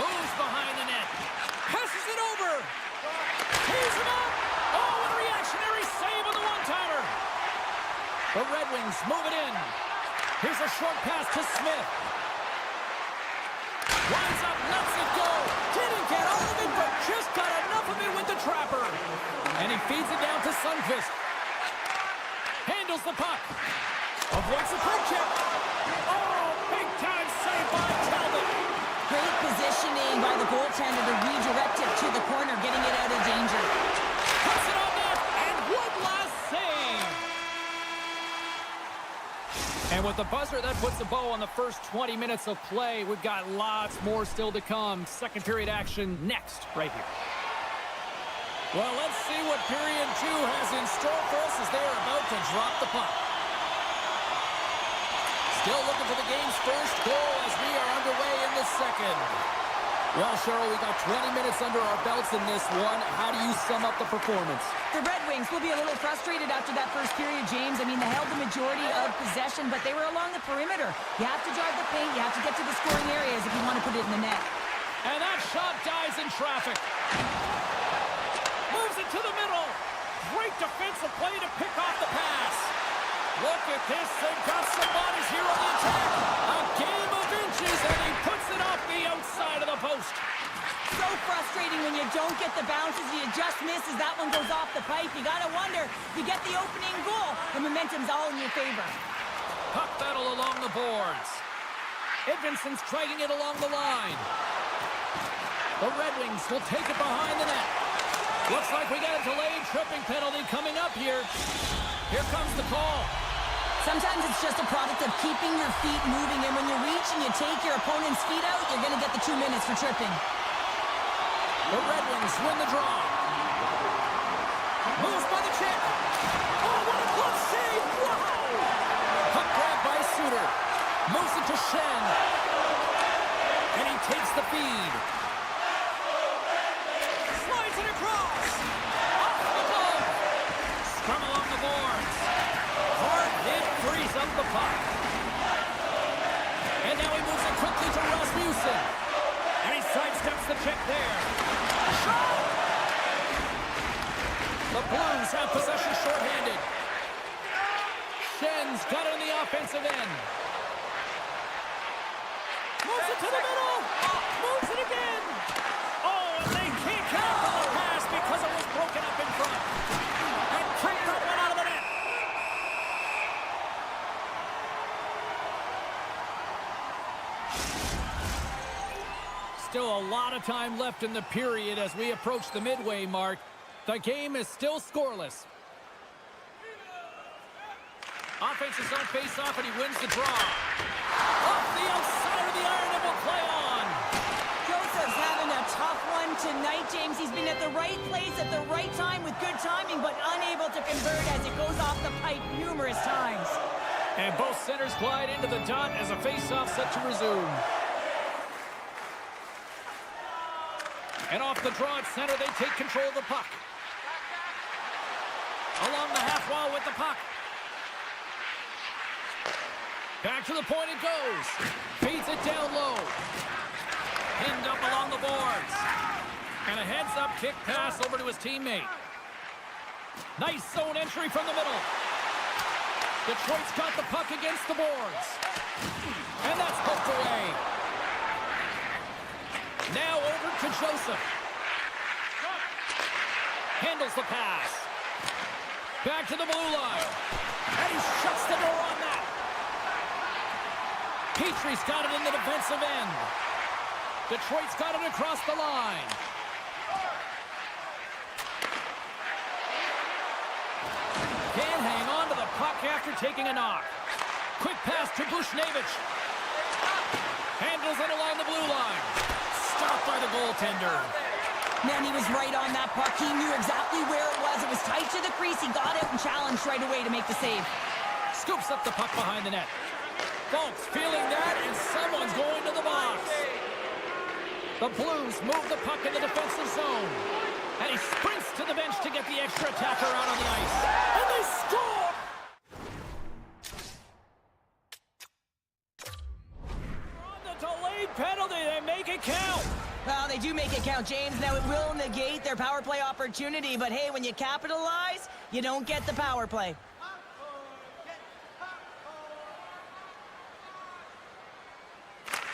Moves behind the net. Passes it over. Tees it up. Oh, a reactionary save on the one-timer. The Red Wings move it in. Here's a short pass to Smith. Lines up, lets it go. Didn't get all of it, but just got enough of it with the trapper. And he feeds it down to Sundqvist. Handles the puck. Avoids the quick check. Oh, big-time save by Talbot. Great positioning by the goaltender to redirect it to the corner, getting it out of danger. Puts it on net, and one last save. And with the buzzer, that puts a bow on the first 20 minutes of play. We've got lots more still to come. Second period action next, right here. Well, let's see what period 2 has in store for us as they are about to drop the puck. Still looking for the game's first goal as we are underway in the second. Well, Cheryl, we got 20 minutes under our belts in this one. How do you sum up the performance? The Red Wings will be a little frustrated after that first period, James. I mean, they held the majority of possession, but they were along the perimeter. You have to drive the paint. You have to get to the scoring areas if you want to put it in the net. And that shot dies in traffic. Moves it to the middle. Great defensive play to pick off the pass. Look at this. They've got some bodies here on the attack. A game of inches, and he puts it off the outside of the post. So frustrating when you don't get the bounces. You just miss as that one goes off the pipe. You got to wonder, you get the opening goal, the momentum's all in your favor. Puck battle along the boards. Edvinson's dragging it along the line. The Red Wings will take it behind the net. Looks like we got a delayed tripping penalty coming up here. Here comes the call. Sometimes it's just a product of keeping your feet moving, and when you reach and you take your opponent's feet out, you're going to get the 2 minutes for tripping. The Red Wings win the draw. Moves by the check. Oh, what a glove save! Wow! Puck grab by Suter. Moves it to Shen. And he takes the feed. Slides it across. Off the glove. Scrum along the boards. Hard hit frees up the puck. And now he moves it quickly to Rasmussen. And he sidesteps the check there. Shot! The Blues have possession shorthanded. Shen's got it on the offensive end. Moves it to the middle. Moves it again. Oh, and they can't count on the pass because it was broken up in front. And kicked that one out of the net. Still a lot of time left in the period as we approach the midway mark. The game is still scoreless. Offense is on face-off, and he wins the draw. Off the outside of the iron, and will play on. Joseph's having a tough one tonight, James. He's been at the right place at the right time with good timing, but unable to convert as it goes off the pipe numerous times. And both centers glide into the dot as a face-off set to resume. And off the draw at center, they take control of the puck. Along the half wall with the puck. Back to the point it goes. Feeds it down low. Pinned up along the boards. And a heads-up kick pass over to his teammate. Nice zone entry from the middle. Detroit's got the puck against the boards. And that's poked away. Now over to Joseph. Handles the pass. Back to the blue line. And he shuts the door on that. Petrie's got it in the defensive end. Detroit's got it across the line. Can't hang on to the puck after taking a knock. Quick pass to Bushnevich. Handles it along the blue line. Stopped by the goaltender. Man, he was right on that puck. He knew exactly where it was. It was tight to the crease. He got out and challenged right away to make the save. Scoops up the puck behind the net. Folks feeling that, and someone's going to the box. The Blues move the puck in the defensive zone. And he sprints to the bench to get the extra attacker out on the ice. And they score! On the delayed penalty, they make it count. Well, they do make it count, James. Now, it will negate their power play opportunity. But, hey, when you capitalize, you don't get the power play.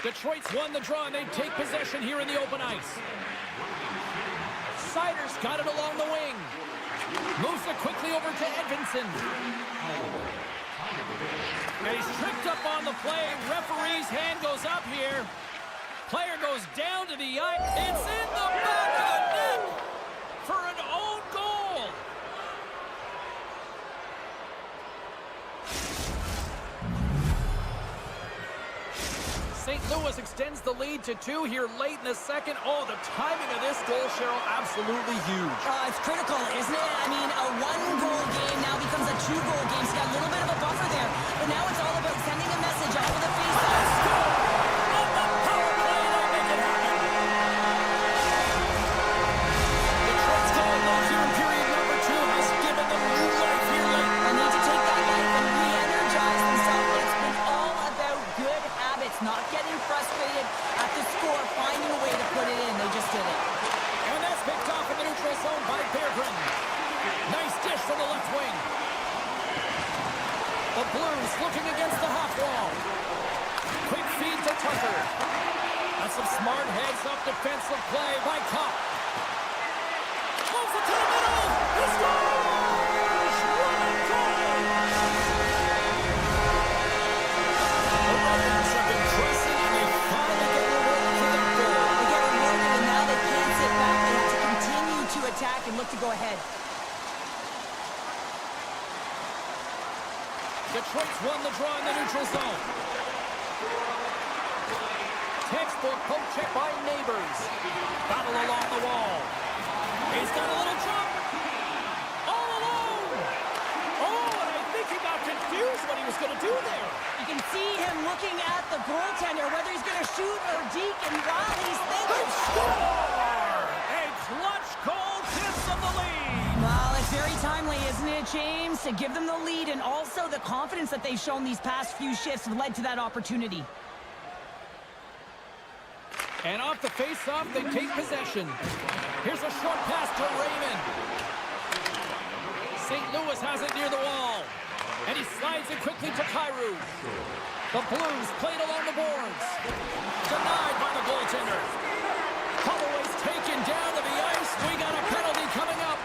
Detroit's won the draw, and they take possession here in the open ice. Sider's got it along the wing. Moves it quickly over to Edvinsson. And he's tripped up on the play. Referee's hand goes up here. Player goes down to the ice. It's in the back of the net for an own goal. St. Louis extends the lead to 2 here late in the second. Oh, the timing of this goal, Cheryl, absolutely huge. It's critical, isn't it? I mean, a one-goal game now becomes a two-goal game. So got a little bit of a buffer there. But now it's all about sending a message off of the face-off. On the power play, they make it happen. Detroit's goal late here in period number 2 has given them new life here late. They need to take that life and re-energize themselves. It's been all about good habits, not getting frustrated at the score, finding a way to put it in. They just did it. And that's picked off in the neutral zone by Berggren. Nice dish from the left wing. The Blues looking against the half wall. Quick feed to Tucker. That's some smart heads-up defensive play by Kopp. Moves it to the middle. He scores! What a goal! The Riders have been pressing, and they finally get rewarded for that goal. They get rewarded, and now they can't sit back. They have to continue to attack and look to go ahead. Detroit's won the draw in the neutral zone. Textbook poke check by Neighbors. Battle along the wall. He's got a little jump. All alone. Oh, and I think he got confused what he was going to do there. You can see him looking at the goaltender, whether he's going to shoot or deke, and while he's thinking... Score! A clutch goal tips of the lead. Well, it's very timely, isn't it, James? To give them the lead, and also the confidence that they've shown these past few shifts have led to that opportunity. And off the face-off, they take possession. Here's a short pass to Raymond. St. Louis has it near the wall. And he slides it quickly to Kyrou. The Blues played along the boards. Denied by the goaltender. Holloway's taken down to the ice. We got a penalty coming up.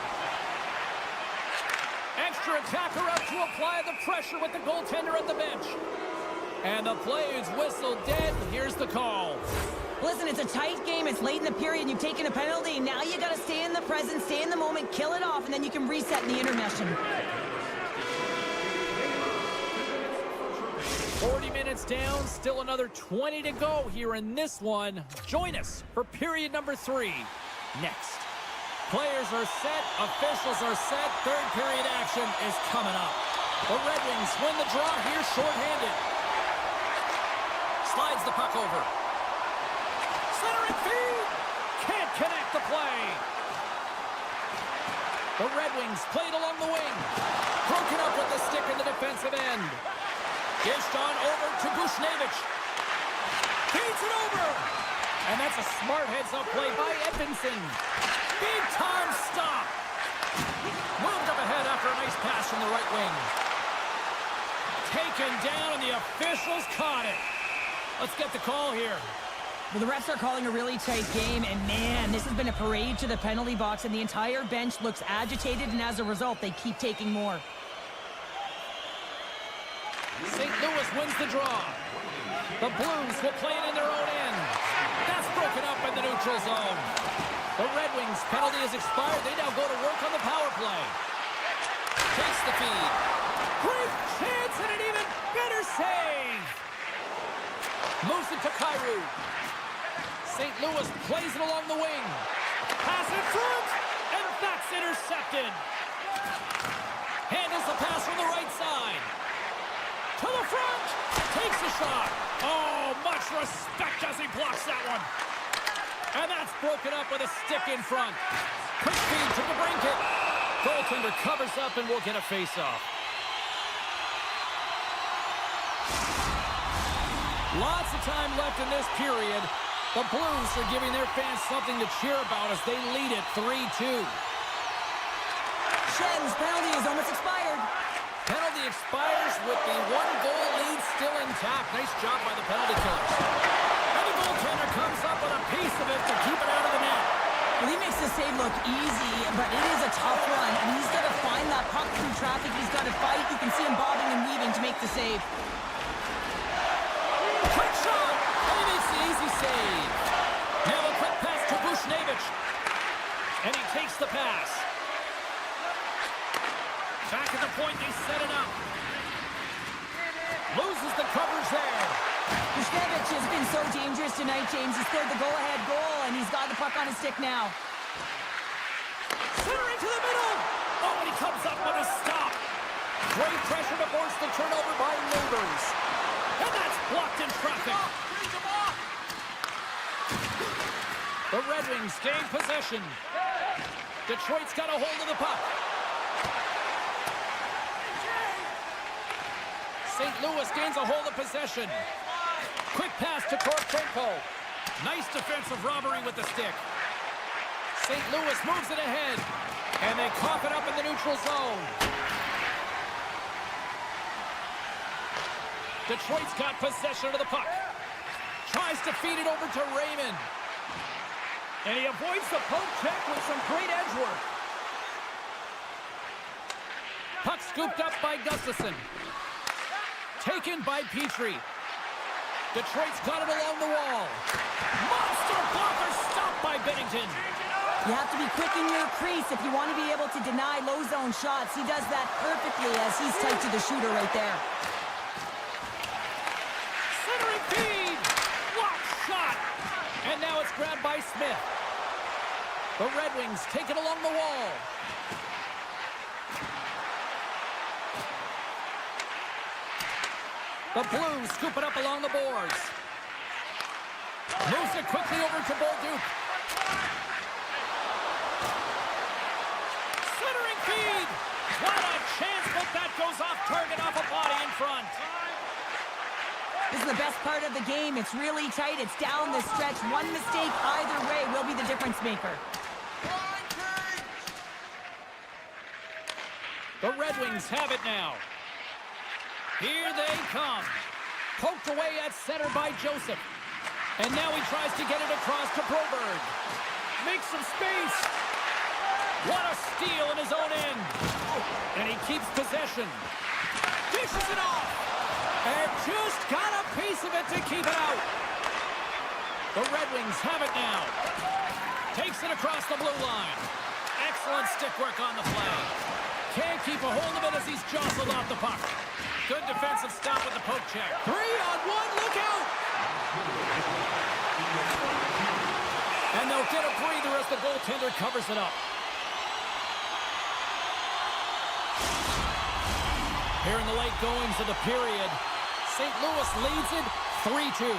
Extra attacker out to apply the pressure with the goaltender at the bench. And the play is whistled dead. Here's the call. Listen, it's a tight game. It's late in the period. You've taken a penalty. Now you got to stay in the present, stay in the moment, kill it off, and then you can reset in the intermission. 40 minutes down, still another 20 to go here in this one. Join us for period number 3 next. Players are set, officials are set, third period action is coming up. The Red Wings win the draw here shorthanded. Slides the puck over. Centering feed! Can't connect the play. The Red Wings played along the wing. Broken up with the stick in the defensive end. Dished on over to Bushnevich. Feeds it over. And that's a smart heads-up play by Edvinsson. Big-time stop. Moved up ahead after a nice pass from the right wing. Taken down, and the officials caught it. Let's get the call here. Well, the refs are calling a really tight game, and man, this has been a parade to the penalty box, and the entire bench looks agitated, and as a result, they keep taking more. St. Louis wins the draw. The Blues will play it in their own end. That's broken up in the neutral zone. The Red Wings penalty has expired. They now go to work on the power play. Takes the feed. Great chance and an even better save. Moves it to Kyrou. St. Louis plays it along the wing. Pass in front, and that's intercepted. Handles the pass from the right side. To the front, takes the shot. Oh, much respect as he blocks that one. And that's broken up with a stick in front. Quick feed to the brinket. Goaltender covers up and will get a face-off. Lots of time left in this period. The Blues are giving their fans something to cheer about as they lead it 3-2. Shen's penalty is almost expired. Penalty expires with the one-goal lead still intact. Nice job by the penalty killers. And the goaltender comes up with a piece of it to keep it out of the net. Well, he makes the save look easy, but it is a tough run. And he's got to find that puck through traffic. He's got to fight. You can see him bobbing and weaving to make the save. Quick shot, and he makes the easy save. Now a quick pass to Bushnevich. And he takes the pass. Back at the point, they set it up. Loses the coverage there. Bushnevich has been so dangerous tonight, James. He scored the go-ahead goal, and he's got the puck on his stick now. Centering to the middle. Oh, and he comes up with a stop. Great pressure to force the turnover by Neighbors. And that's blocked in traffic. The Red Wings gain possession. Detroit's got a hold of the puck. St. Louis gains a hold of possession. Quick pass to Korchenko. Nice defensive robbery with the stick. St. Louis moves it ahead. And they cough it up in the neutral zone. Detroit's got possession of the puck. Tries to feed it over to Raymond. And he avoids the poke check with some great edge work. Puck scooped up by Gustafson. Taken by Petrie. Detroit's got it along the wall. Monster blocker stopped by Bennington. You have to be quick in your crease if you want to be able to deny low zone shots. He does that perfectly as he's tight to the shooter right there. Centering feed. Block shot. And now it's grabbed by Smith. The Red Wings take it along the wall. The Blues scoop it up along the boards. Moves it quickly over to Bolduc. Centering feed. What a chance, but that goes off target off a body in front. This is the best part of the game. It's really tight. It's down the stretch. One mistake either way will be the difference maker. The Red Wings have it now. Here they come. Poked away at center by Joseph. And now he tries to get it across to Broberg. Makes some space. What a steal in his own end. And he keeps possession. Dishes it off. And just got a piece of it to keep it out. The Red Wings have it now. Takes it across the blue line. Excellent stick work on the play. Can't keep a hold of it as he's jostled off the puck. Good defensive stop with the poke check. 3-on-1, look out! And they'll get a breather as the goaltender covers it up. Here in the late goings of the period, St. Louis leads it 3-2.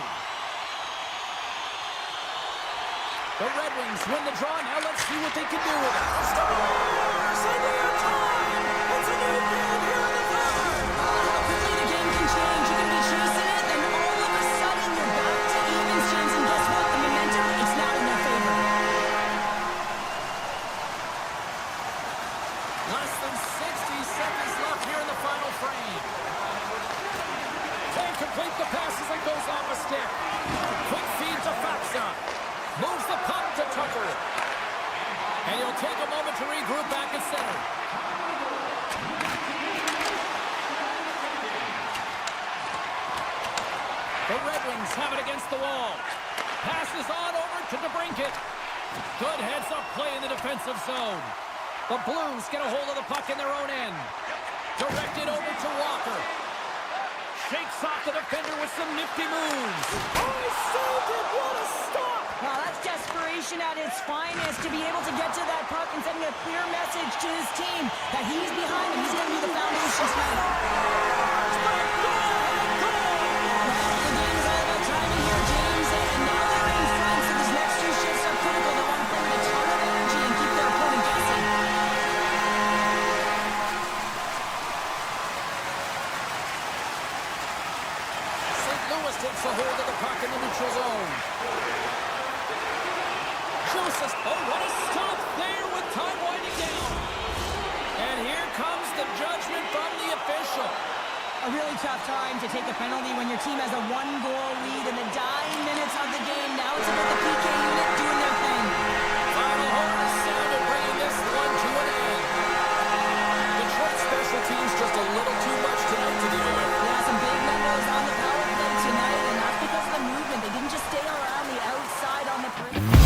The Red Wings win the draw. Now let's see what they can do with it. Stars! Idea time! It's a new game here in the third! How quickly the game can change. You can be chasing it, and all of a sudden you're back to evens, James. And guess what? The momentum, it's not in their favor. Less than 60 seconds left here in the final frame. Can't complete the pass as it goes off a stick. Quick feed to Faksa. Moves the puck to Tucker. And he'll take a moment to regroup back at center. The Red Wings have it against the wall. Passes on over to DeBrincat. Good heads-up play in the defensive zone. The Blues get a hold of the puck in their own end. Directed over to Walker. shakes off the defender with some nifty moves. Oh, he saved it! What a stop! Well, that's desperation at its finest to be able to get to that puck and sending a clear message to his team that he's behind him. He's going to be the foundation tonight. Well, the game is all about timing here, James, and now they're in front, so these next two shifts are critical. They want to put in a ton of energy and keep their opponent guessing. St. Louis takes a hold of the puck in the neutral zone. Joseph, oh, what a stop there with time winding down. And here comes the judgment from the official. A really tough time to take a penalty when your team has a one-goal lead in the dying minutes of the game. Now it's about the PK unit doing their thing. Final horn is sounded, bringing this one to an end. Detroit special teams just a little too much tonight to deal with. Yeah, some big numbers on the power play tonight, and that's because of the movement. They didn't just stay around the outside on the perimeter.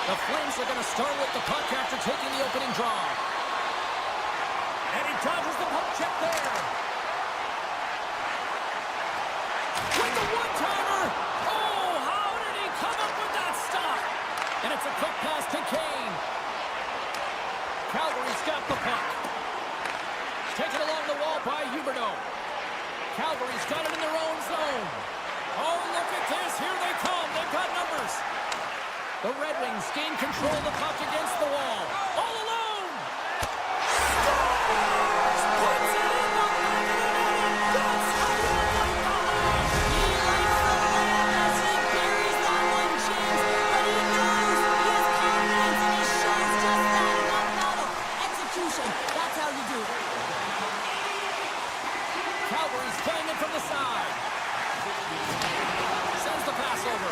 The Flames are going to start with the puck after taking the opening draw. And he dodges the puck check there. With the one-timer. Oh, how did he come up with And it's a quick pass to Kane. Calgary's got the puck. Taken along the wall by Huberdeau. Calgary's got it in their own zone. Oh, look at this. Here they come. They've got numbers. The Red Wings gain control of the puck against the wall. All alone. Scores! Puts it in the back of the net. That's how you like the line. He likes the layup as he buries that one, James. But he knows he has confidence, and he shows just that in that battle. Execution. That's how you do it. Calgary's playing it from the side. Sends the pass over.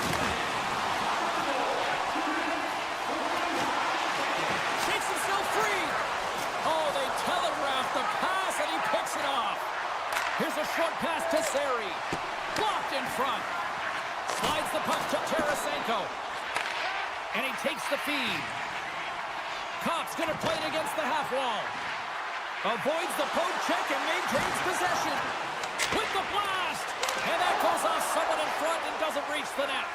Shakes himself free. Oh, they telegraphed the pass, and he picks it off. Here's a short pass to Sari. Blocked in front. Slides the puck to Tarasenko. And he takes the feed. Kopp's going to play it against the half wall. Avoids the poke check and maintains possession. With the blast. And that goes off someone in front and doesn't reach the net.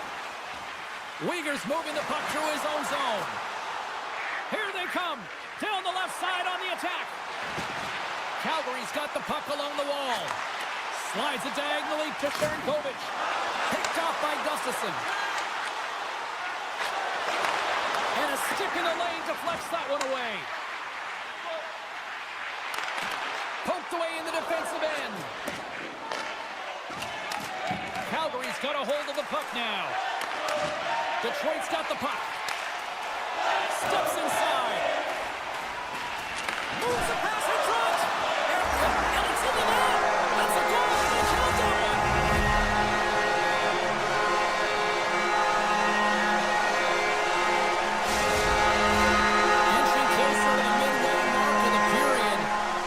Uyghur's moving the puck through his own zone. Here they come. Down the left side on the attack. Calgary's got the puck along the wall. Slides it diagonally to Sternkovic. Picked off by Gustafsson. And a stick in the lane deflects that one away. Poked away in the defensive end. Calgary's got a hold of the puck now. Detroit's got the puck. Steps inside. Moves the pass in front. And it's in the net. That's a goal. They count that one. Inching closer to the midway mark of the period.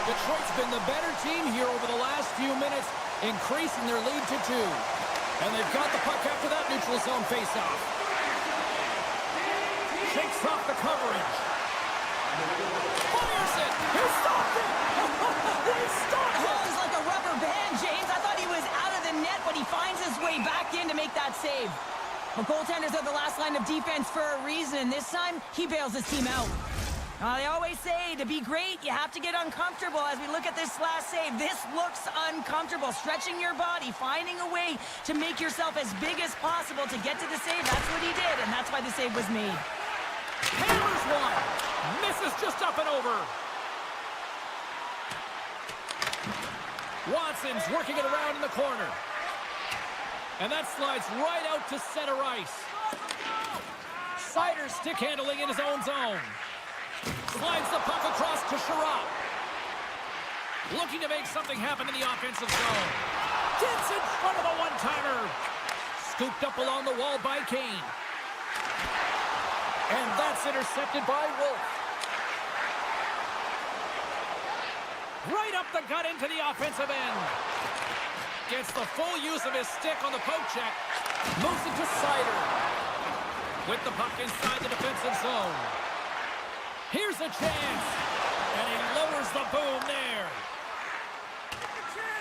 Detroit's been the better team here over the last few minutes, increasing their lead to 2. And they've got the puck after that neutral zone faceoff. Shakes off the coverage. Fires it. He stopped it. He stopped it. Oh, he's like a rubber band, James. I thought he was out of the net, but he finds his way back in to make that save. Well, goaltenders are the last line of defense for a reason. This time, he bails his team out. They always say to be great, you have to get uncomfortable. As we look at this last save, this looks uncomfortable. Stretching your body, finding a way to make yourself as big as possible to get to the save. That's what he did, and that's why the save was made. Hammers one. Misses just up and over. Watson's working it around in the corner. And that slides right out to center ice. Sider stick handling in his own zone. Slides the puck across to Sherratt. Looking to make something happen in the offensive zone. Gets in front of a one-timer. Scooped up along the wall by Kane. And that's intercepted by Wolf. Right up the gut into the offensive end. Gets the full use of his stick on the poke check. Moves it to Sider. With the puck inside the defensive zone. Here's a chance. And he lowers the boom there.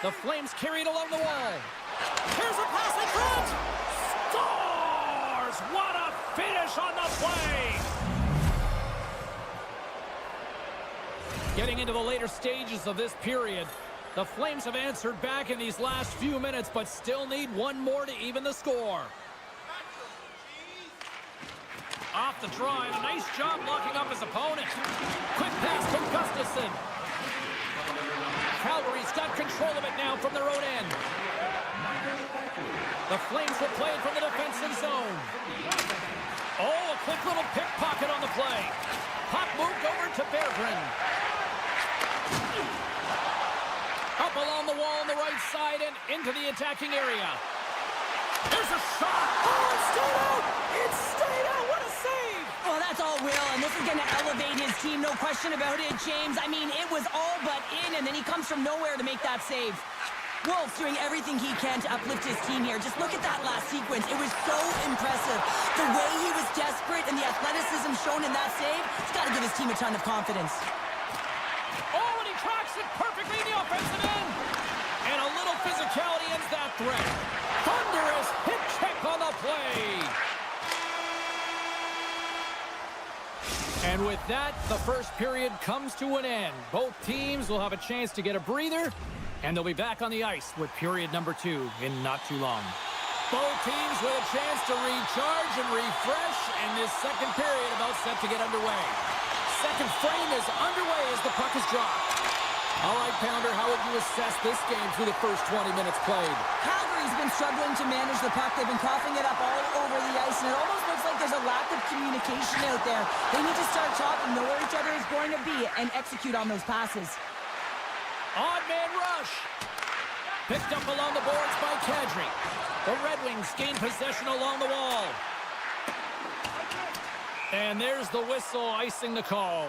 The Flames carry it along the wall. Here's a pass in front. Scores! What a finish on the play! Getting into the later stages of this period, the Flames have answered back in these last few minutes, but still need one more to even the score. Off the draw, and a nice job locking up his opponent. Quick pass to Gustafsson. Calgary's got control of it now from their own end. The Flames will play it from the defensive zone. Oh, a quick little pickpocket on the play. Puck moved over to Berggren. Up along the wall on the right side and into the attacking area. There's a shot. Oh, it stayed out. It stayed out. What a save. Well, that's all Will, and this is going to elevate his team, no question about it, James. I mean, it was all but in, and then he comes from nowhere to make that save. Wolf's doing everything he can to uplift his team here. Just look at that last sequence. It was so impressive. The way he was desperate and the athleticism shown in that save, it's got to give his team a ton of confidence. Oh, and he tracks it perfectly in the offensive end. And a little physicality ends that threat. Thunderous hit check on the play. And with that, the first period comes to an end. Both teams will have a chance to get a breather, and they'll be back on the ice with period number 2 in not too long. Both teams with a chance to recharge and refresh, and this second period about set to get underway. Second frame is underway as the puck is dropped. All right, Pounder, how would you assess this game through the first 20 minutes played? Calgary's been struggling to manage the puck. They've been coughing it up all over the ice, and it almost looks like there's a lack of communication out there. They need to start talking, know where each other is going to be, and execute on those passes. Odd man rush. Picked up along the boards by Kadri. The Red Wings gain possession along the wall. And there's the whistle icing the call.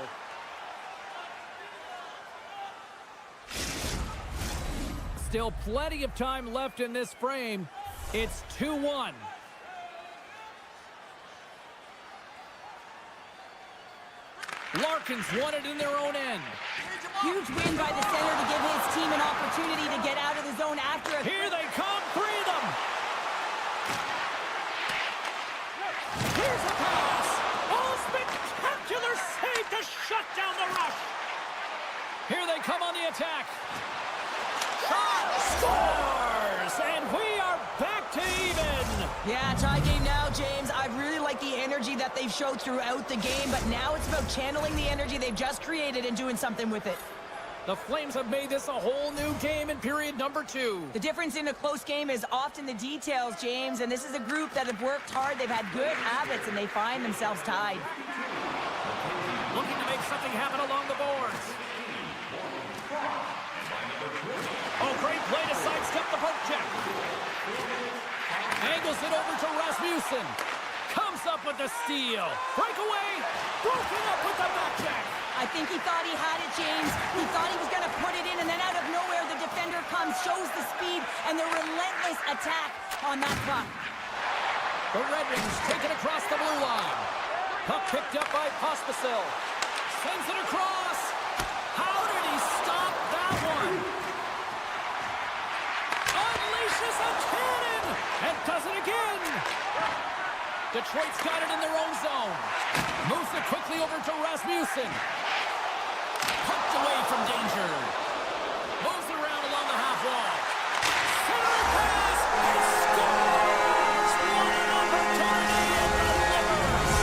Still plenty of time left in this frame. It's 2-1. Larkins won it in their own end. Huge win by the center to give his team an opportunity to get out of the zone after it. Here they come, 3 of them. Here's a pass. Oh, spectacular save to shut down the rush. Here they come on the attack. Shot scores, and we are back to even. Yeah, tie game now, James. I really like the energy that they've showed throughout the game, but now it's about channeling the energy they've just created and doing something with it. The Flames have made this a whole new game in period number 2. The difference in a close game is often the details, James, and this is a group that have worked hard. They've had good habits, and they find themselves tied. Looking to make something happen along the boards. Oh, great play to sidestep the poke check. Angles it over to Rasmussen. Comes up with the steal. Breakaway. Broken up with the back check. I think he thought he had it, James. He thought he was going to put it in, and then out of nowhere, the defender comes, shows the speed, and the relentless attack on that puck. The Red Wings take it across the blue line. Puck picked up by Pospisil. Sends it across. How did he stop that one? Unleashes a cannon and does it again. Detroit's got it in their own zone. Moves it quickly over to Rasmussen. Pucked away from danger. Moves around along the half wall. Center pass and scores! What an opportunity and delivers!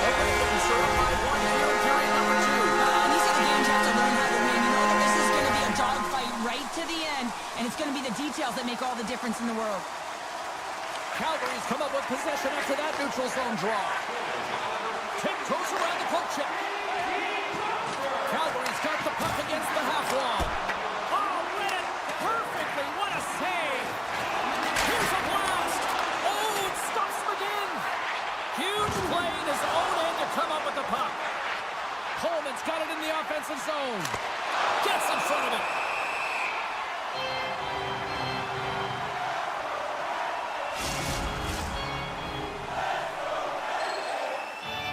The Red Wings are up by 1 here in period number 2. These are the games you have to learn how to win. You know that this is going to be a dogfight right to the end, and it's going to be the details that make all the difference in the world. Calgary's come up with possession after that neutral zone draw. Tiptoes around the poke check. Calgary's got the puck against the half wall. Oh, read it perfectly. What a save. Here's a blast. Oh, it stops him again. Huge play in his own end to come up with the puck. Coleman's got it in the offensive zone. Gets in front of it.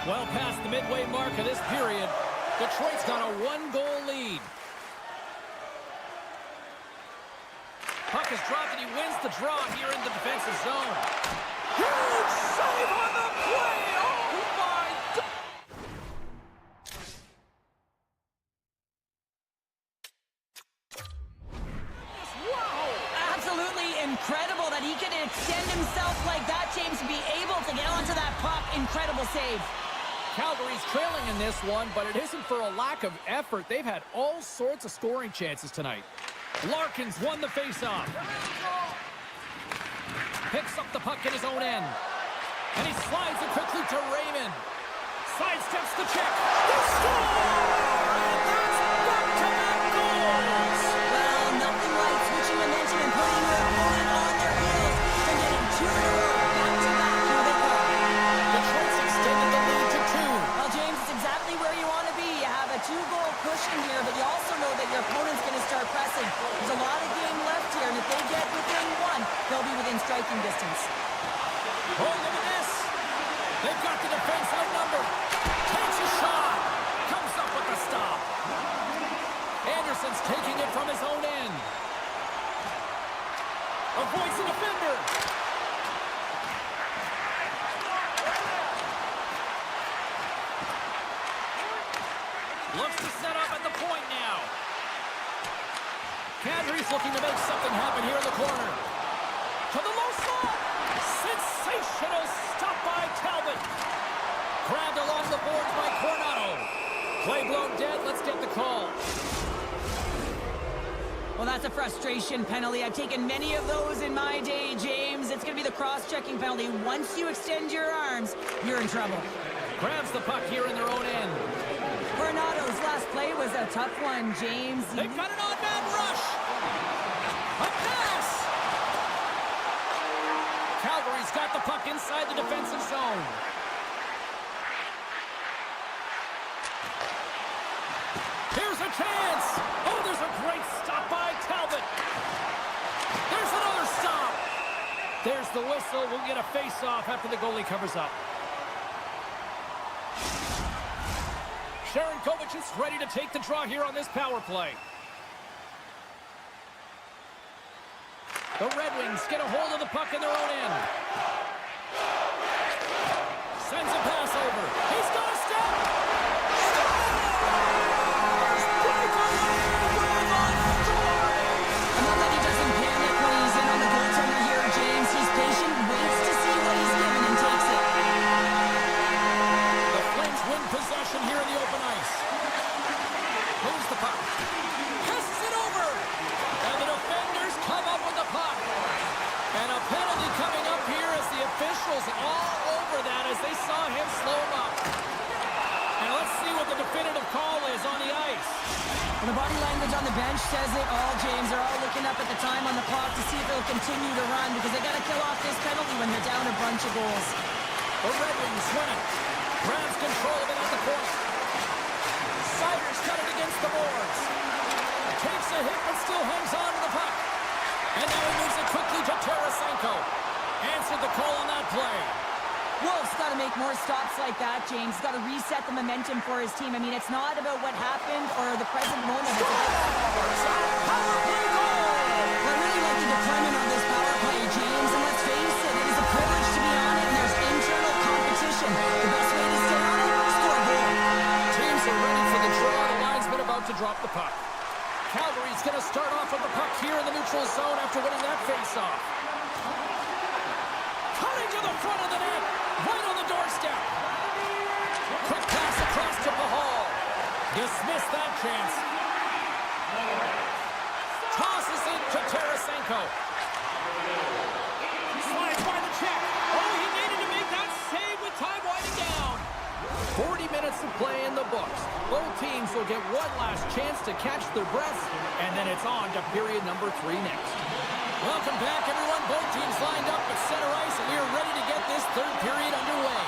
Well past the midway mark of this period, Detroit's got a 1-goal lead. Puck is dropped and he wins the draw here in the defensive zone. Huge save on the play! Oh my God! Wow! Absolutely incredible that he could extend himself like that, James, to be able to get onto that puck. Incredible save. Calgary's trailing in this one, but it isn't for a lack of effort. They've had all sorts of scoring chances tonight. Larkins won the faceoff. Picks up the puck in his own end. And he slides it quickly to Raymond. Sidesteps the check. They score! And that's back-to-back goals! Well, nothing like switching momentum and putting your opponent on their heels and getting 2 in a row. Back-to-back, here they go. Detroit's extended the lead to 2. Well, James, it's exactly where you want to be. You have a 2-goal cushion here, but you also know that your opponent's going to start pressing. There's a lot of game left here, and if they get within 1, they'll be within striking distance. Oh, look at this. They've got the defense outnumbered. Takes a shot. Comes up with the stop. Anderson's taking it from his own end. Avoids the defender. Looks to set up at the point now. Calgary's looking to make something happen here in the corner. To the low slot. Sensational stop by Talbot. Grabbed along the boards by Coronado. Play blown dead. Let's get the call. Well, that's a frustration penalty. I've taken many of those in my day, James. It's going to be the cross-checking penalty. Once you extend your arms, you're in trouble. Grabs the puck here in their own end. Coronado's last play was a tough one, James. They've got an on-man rush. A pass. Calgary's got the puck inside the defensive zone. Here's a chance. Oh, there's a great stop by Talbot. There's another stop. There's the whistle. We'll get a face-off after the goalie covers up. Sharon Kovac is ready to take the draw here on this power play. The Red Wings get a hold of the puck in their own end. Sends a pass over. He's got a step. I love that he doesn't panic when he's in on the goaltender here, James. He's patient, waits to see what he's given, and takes it. The Flames win possession here in the open ice. Moves the puck. Passes it over. And the defenders come up with the puck. And a penalty coming up here as the officials all over that as they saw him slow him up. And let's see what the definitive call is on the ice. Well, the body language on the bench says it all, James. They're all looking up at the time on the clock to see if they'll continue to run because they got to kill off this penalty when they're down a bunch of goals. The Red Wings win it. Grabs control of it at the point. Siders cut it against the boards. Takes a hit but still hangs on to the puck. And now he moves it quickly to Tarasenko. Answered the call on that play. Wolf's got to make more stops like that, James. He's got to reset the momentum for his team. I mean, it's not about what happened or the present moment. It's about... Power play goal! I really like the deployment of this power play, James. And let's face it, it is a privilege to be on it, and there's internal competition. The best way to stay on it, score a goal. Teams are ready for the draw. The linesman about to drop the puck. Calgary's going to start off with the puck here in the neutral zone after winning that faceoff. Cutting to the front of the net. Right on the doorstep. Quick pass across to Pahal. Dismissed that chance. Tosses it to Tarasenko. Slides by the check. Oh, he needed to make that save with time winding down. 40 minutes of play in the books. Both teams will get one last chance to catch their breaths, and then it's on to period number 3 next. Welcome back, everyone. Both teams lined up at center ice, and we are ready to get this third period underway.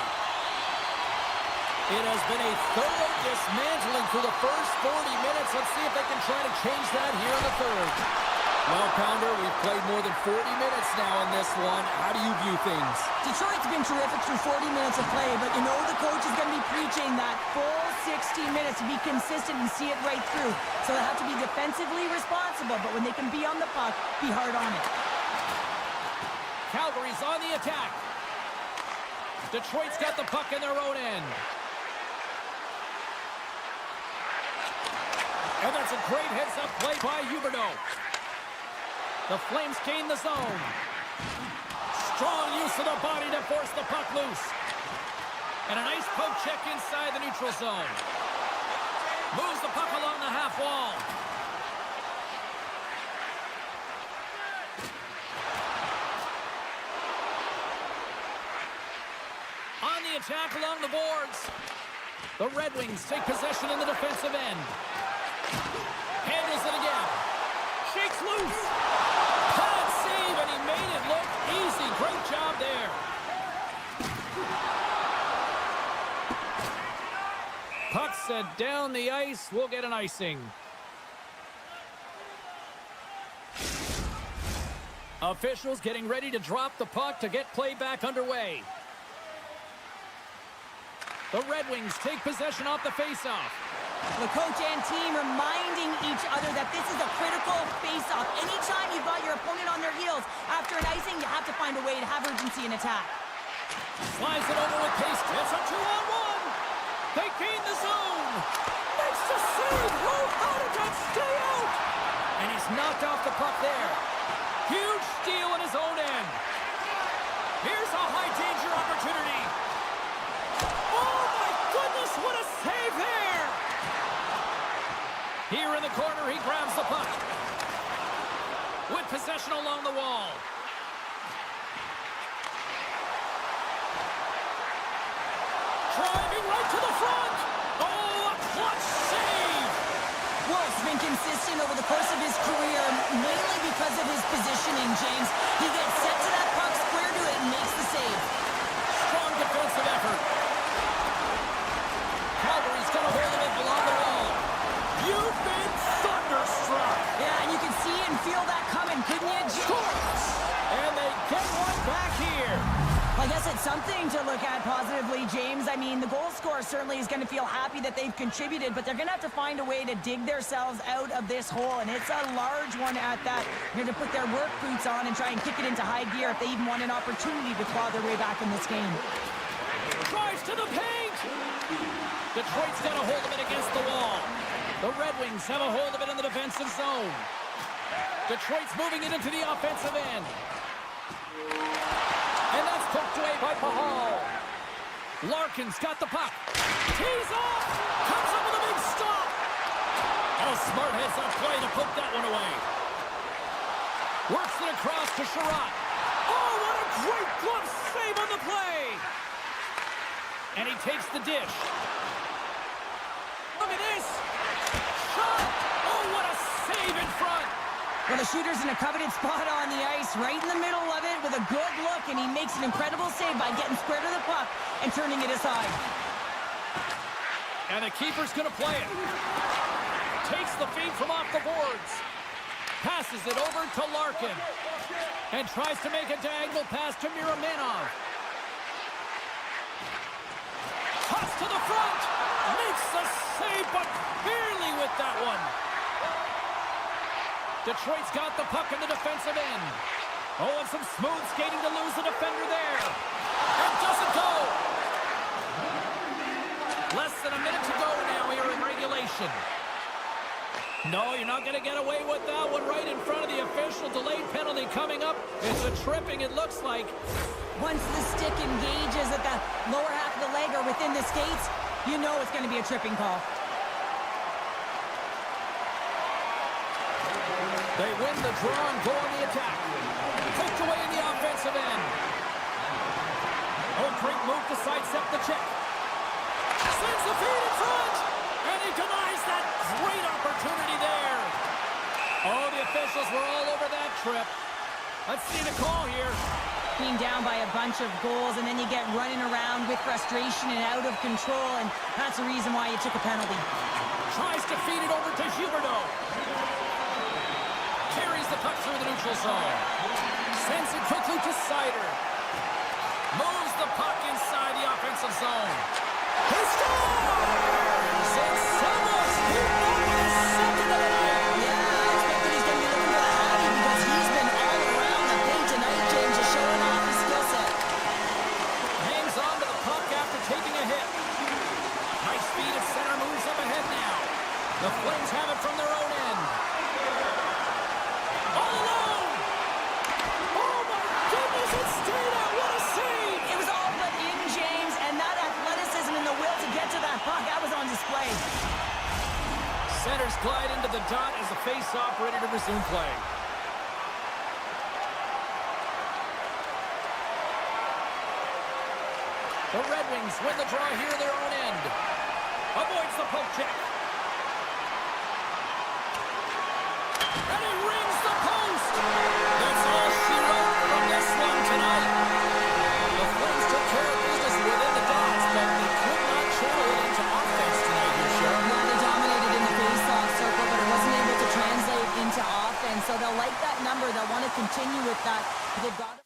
It has been a thorough dismantling for the first 40 minutes. Let's see if they can try to change that here in the third. Well, Pounder, we've played more than 40 minutes now in this one. How do you view things? Detroit's been terrific through 40 minutes of play, but you know the coach is going to be preaching that full 60 minutes to be consistent and see it right through. So they have to be defensively responsible, but when they can be on the puck, be hard on it. Calgary's on the attack. Detroit's got the puck in their own end. And that's a great heads-up play by Huberdeau. The Flames gain the zone. Strong use of the body to force the puck loose. And a nice poke check inside the neutral zone. Moves the puck along the half wall. On the attack along the boards. The Red Wings take possession in the defensive end. Handles it again. Shakes loose. Bad save, and he made it look easy. Great job there. Puck set down the ice. We'll get an icing. Officials getting ready to drop the puck to get play back underway. The Red Wings take possession off the faceoff. The coach and team reminding each other that this is a critical face-off. Anytime you've got your opponent on their heels after an icing, you have to find a way to have urgency in attack. Slides it over with pace. It's a 2-on-1. They gain the zone. Makes Makes the save! Oh, how did that stay out? And he's knocked off the puck there. Huge steal in his own end. Here's a high-danger opportunity. Oh, my goodness, what a save there! Here in the corner, he grabs the puck. With possession along the wall. Driving right to the front. Oh, a clutch save. Wolf's been consistent over the course of his career, mainly because of his positioning, James. He gets set to that puck, square to it, and makes the save. Strong defensive effort. Calgary's got a hold of it along the wall. You've been thunderstruck. Yeah, and you can see and feel that coming, couldn't you? Scores! And they get one back here. I guess it's something to look at positively, James. I mean, the goal scorer certainly is going to feel happy that they've contributed, but they're going to have to find a way to dig themselves out of this hole, and it's a large one at that. They're going to put their work boots on and try and kick it into high gear if they even want an opportunity to claw their way back in this game. Drives to the paint. Detroit's got a hold of it against the wall. The Red Wings have a hold of it in the defensive zone. Detroit's moving it into the offensive end. And that's poked away by Pahal. Larkin's got the puck. Tees off. Comes up with a big stop. Oh, smart heads on play to poke that one away. Works it across to Sherratt. Oh, what a great glove save on the play. And he takes the dish. Look at this. Shot. Oh, what a save in front. Well, the shooter's in a coveted spot on the ice, right in the middle of it with a good look, and he makes an incredible save by getting square to the puck and turning it aside. And the keeper's going to play it. Takes the feed from off the boards. Passes it over to Larkin. And tries to make a diagonal pass to Miramanov. Toss to the front. Makes the save, but barely with that one. Detroit's got the puck in the defensive end. Oh, and some smooth skating to lose the defender there. And doesn't go. Less than a minute to go now here in regulation. No, you're not going to get away with that one right in front of the official. Delayed penalty coming up. It's a tripping, it looks like. Once the stick engages at the lower half of the leg or within the skates, you know it's going to be a tripping call. They win the draw and go on the attack. Poked away in the offensive end. Oh, great move to sidestep the check. Sends the feed in front. And he denies that great opportunity there. Oh, the officials were all over that trip. Let's see the call here. Being down by a bunch of goals, and then you get running around with frustration and out of control, and that's the reason why you took a penalty. Tries to feed it over to Huberdeau. Carries the puck through the neutral zone. Sends it quickly to Sider. Moves the puck inside the offensive zone. He scores! And Samuels here on the second of the night. Yeah, I expect that he's going to be looking for the Hattie because he's been all around the paint tonight, James, just showing off his skill set. Hangs on to the puck after taking a hit. Nice speed at center, moves up ahead now. The Flames have it from their own end. All alone! Oh my goodness, it stayed out. What a save! It was all but in, James, and that athleticism and the will to get to that puck, that was on display. Centers glide into the dot as the face-off ready to resume play. The Red Wings win the draw here in their own end. Avoids the poke check. And he rings the post! That's all she wrote from this one tonight. The Flames took care of business within the dots, but they could not channel it into offense tonight here, Sharon. Yeah, they dominated in the face-off circle, but it wasn't able to translate into offense. So they'll like that number. They'll want to continue with that. They've got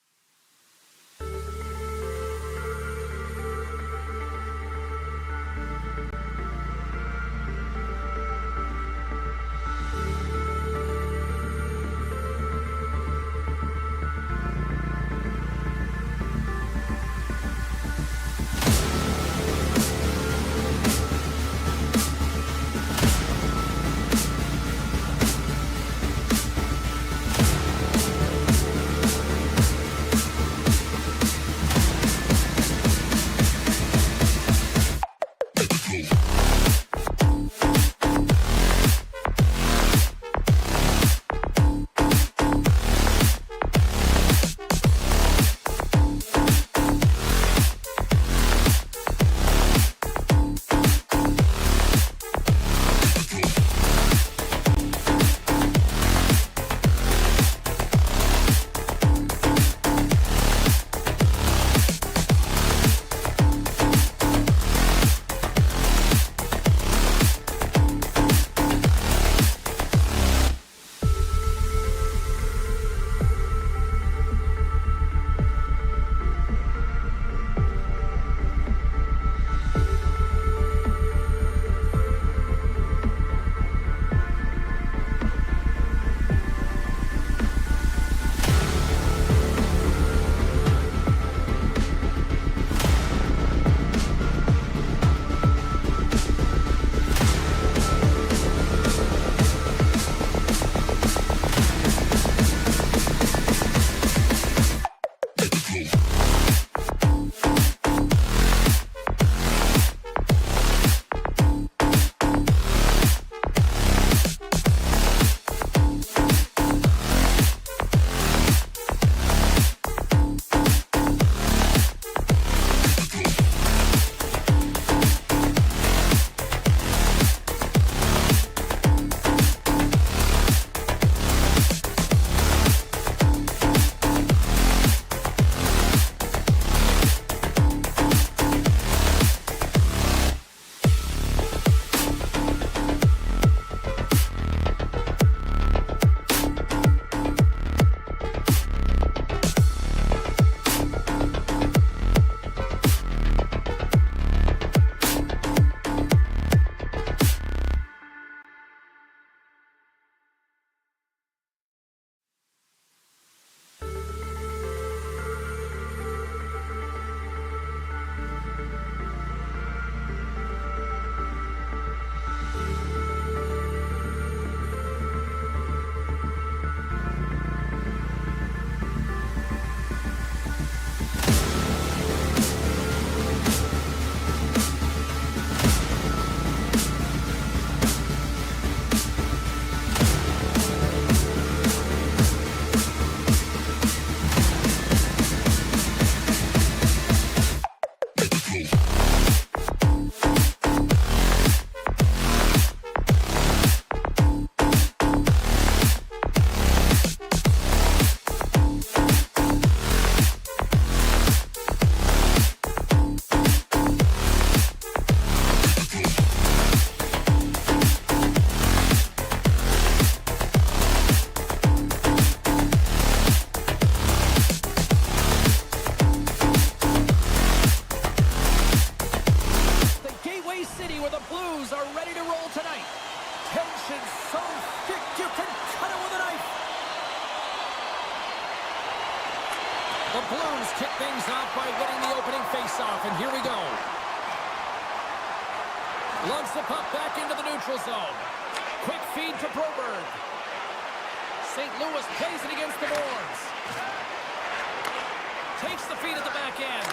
kick things off by winning the opening faceoff, and here we go. Lugs the puck back into the neutral zone. Quick feed to Broberg. St. Louis plays it against the boards. Takes the feed at the back end.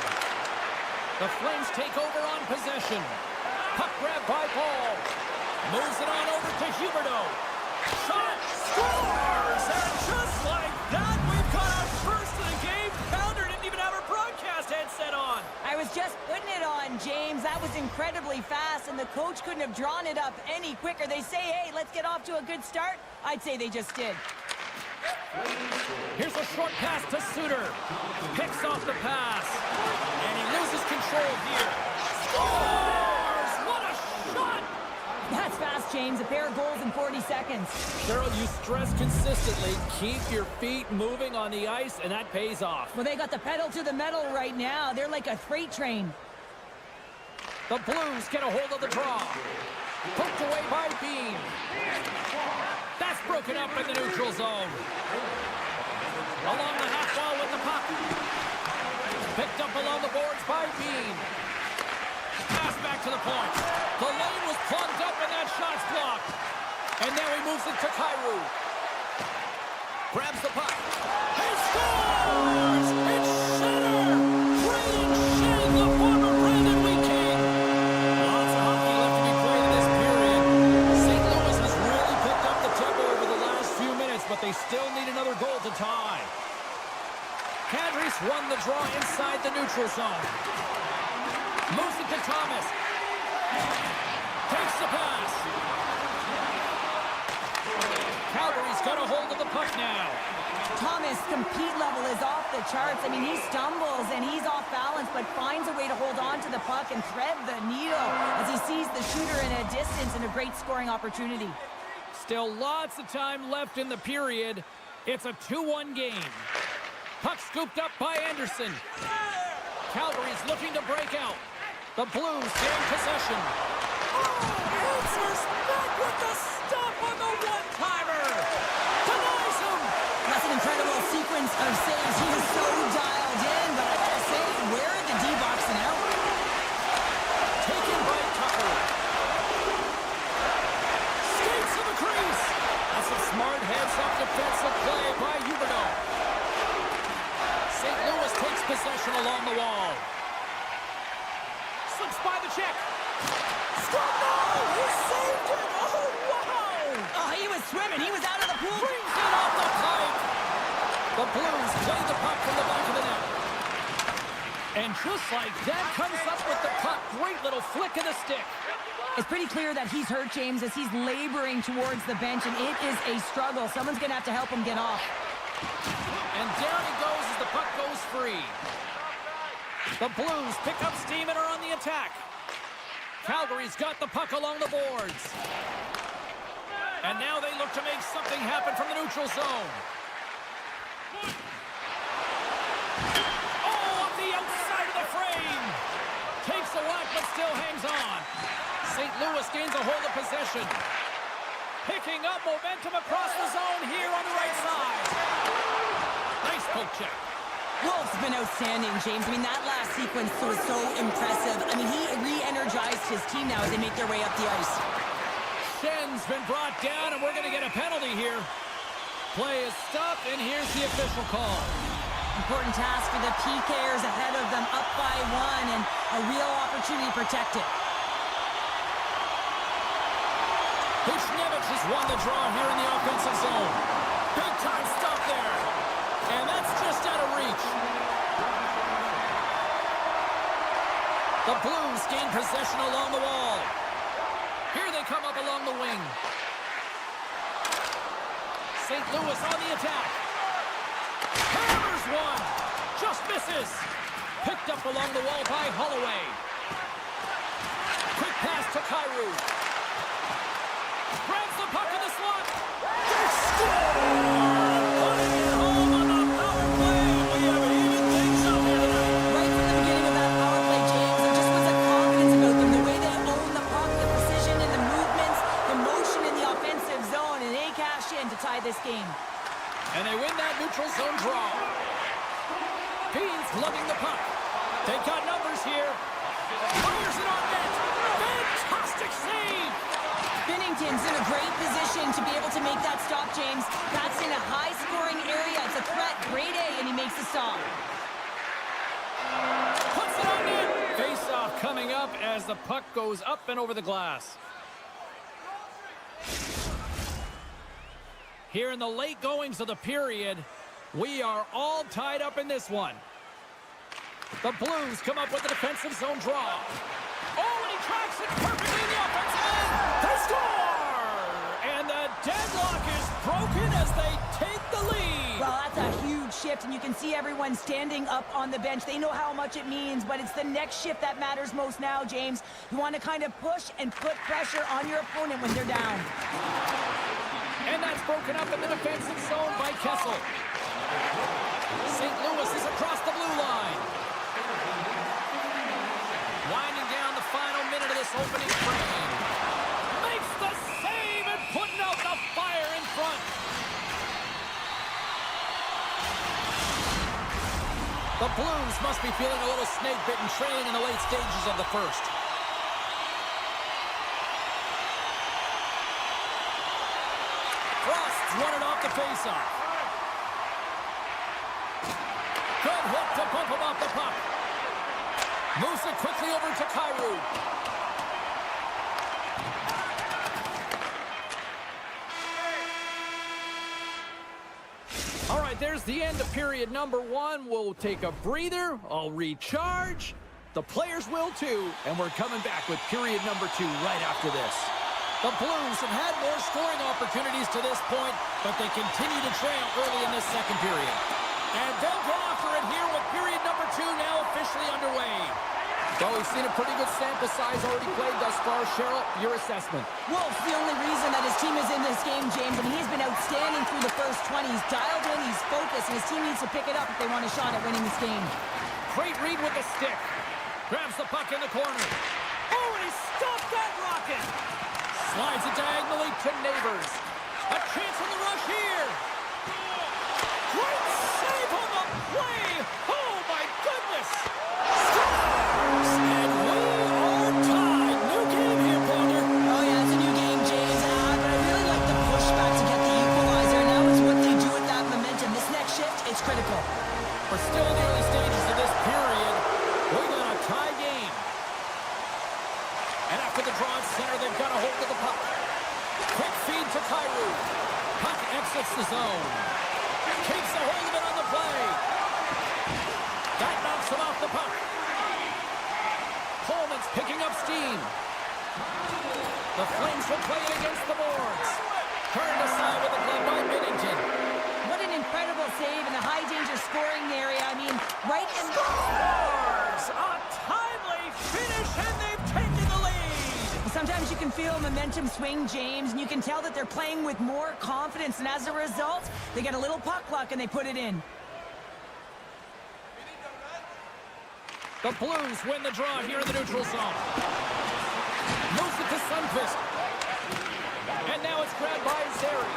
The Flames take over on possession. Puck grab by Paul. Moves it on over to Huberdeau. Shot, scores! And just like that, we've got our first of the game. Pounder didn't even have her broadcast headset on. I was just putting it on, James. That was incredibly fast, and the coach couldn't have drawn it up any quicker. They say, hey, let's get off to a good start. I'd say they just did. Here's a short pass to Suter. Picks off the pass. And he loses control here. Scores! What a shot! That's fast, James. A pair of goals in 40 seconds. Cheryl, you stress consistently, keep your feet moving on the ice, and that pays off. Well, they got the pedal to the metal right now. They're like a freight train. The Blues get a hold of the draw. Poked away by Bean. That's broken up in the neutral zone. Along the half wall with the puck. Picked up along the boards by Bean. Pass back to the point. The lane was plugged up and that shot's blocked. And now he moves it to Kyrou. Grabs the puck. He scores! It's Shutter! Brayden Schenn, the former Brandon Wheat King. Lots of hockey left to be played in this period. St. Louis has really picked up the tempo over the last few minutes, but they still need another goal to tie. Kadri's won the draw inside the neutral zone. Moves it to Thomas. Takes the pass. Calgary's got a hold of the puck now. Thomas' compete level is off the charts. I mean, he stumbles and he's off balance, but finds a way to hold on to the puck and thread the needle as he sees the shooter in a distance and a great scoring opportunity. Still lots of time left in the period. It's a 2-1 game. Puck scooped up by Anderson. Calgary's looking to break out. The Blues gain possession. Oh, answers back with the stop on the one-timer. Denies him. That's an incredible sequence of saves. He is so dialed in, but I gotta say, where are the D-boxing out? Taken by Tucker. Skates to the crease. That's a smart heads-up defensive play by Huberdeau. St. Louis takes possession along the wall. Slips by the check. Score! No! He saved it! Oh, wow! Oh, he was swimming. He was out of the pool. Brings it off the pipe. The Blues play the puck from the back of the net. And just like that, comes up with the puck. Great little flick of the stick. It's pretty clear that he's hurt, James, as he's laboring towards the bench, and it is a struggle. Someone's going to have to help him get off. And down he goes as the puck goes free. The Blues pick up steam and are on the attack. Calgary's got the puck along the boards. And now they look to make something happen from the neutral zone. Oh, up the outside of the frame. Takes a whack but still hangs on. St. Louis gains a hold of possession. Picking up momentum across the zone here on the right side. Nice poke check. Wolf's been outstanding, James. I mean, that last sequence was so impressive. I mean, he re-energized his team now as they make their way up the ice. Schenn's been brought down, and we're going to get a penalty here. Play is stopped, and here's the official call. Important task for the PKers ahead of them, up by one, and a real opportunity to protect it. Buchnevich has won the draw here in the offensive zone. Big time stop there. And that's just out of reach. The Blues gain possession along the wall. Here they come up along the wing. St. Louis on the attack. Hammers one. Just misses. Picked up along the wall by Holloway. Quick pass to Kyrou. Grabs the puck in the slot. They score! Putting it home on the power play. We have even things up here tonight. Right from the beginning of that power play, James, there just was a confidence about them. The way they own the puck, the precision and the movements, the motion in the offensive zone, and they cash in to tie this game. And they win that neutral zone draw. Beans lugging the puck. They got numbers here. Fires it on net. Fantastic save. Binnington's in a great position to be able to make that stop, James. That's in a high-scoring area. It's a threat. Grade A, and he makes the stop. Puts it on net. Face-off coming up as the puck goes up and over the glass. Here in the late goings of the period, we are all tied up in this one. The Blues come up with the defensive zone draw. Oh, and he tracks it perfectly in the offensive end. They score! And the deadlock is broken as they take the lead. Well, that's a huge shift, and you can see everyone standing up on the bench. They know how much it means, but it's the next shift that matters most now, James. You want to kind of push and put pressure on your opponent when they're down. And that's broken up in the defensive zone by Kessel. St. Louis is across the blue line. Winding down the final minute of this opening frame. Makes the save and putting out the fire in front. The Blues must be feeling a little snake-bitten, trailing in the late stages of the first. Frost's running off the faceoff. Good hook to bump him off the puck. Moves it quickly over to Kyrou. All right, there's the end of period number 1. We'll take a breather. I'll recharge. The players will too. And we're coming back with period number 2 right after this. The Blues have had more scoring opportunities to this point, but they continue to trail early in this second period. And they'll go after it here with period number 2 now officially underway. Well, we've seen a pretty good sample size already played thus far. Cheryl, your assessment. Wolf's the only reason that his team is in this game, James. I mean, he's been outstanding through the first 20. He's dialed in, he's focused, and his team needs to pick it up if they want a shot at winning this game. Great read with the stick. Grabs the puck in the corner. Oh, and he stopped that rocket. Slides it diagonally to Neighbors. A chance on the rush here. Great save on the play. Oh, my goodness. Scores! And we are tied. New game here, Bonder. Oh, yeah, it's a new game, James. But I really like the pushback to get the equalizer. Now is what they do with that momentum. This next shift, it's critical. We're still in the early stages of this period. We got a tie game. And after the draw at center, they've got a hold of the puck. Quick feed to Kyrou. Puck exits the zone. Keeps a hold of it on the play. That knocks him off the puck. Coleman's picking up steam. The Flames will play it against the boards. Turned aside with a glove by Binnington. What an incredible save in the high-danger scoring area. I mean, right in the... Scores! A timely finish, and they've taken the lead! Sometimes you can feel momentum swing, James, and you can tell that they're playing with more confidence, and as a result, they get a little puck luck and they put it in. The Blues win the draw here in the neutral zone. Moves it to Sundqvist. And now it's grabbed by Zary.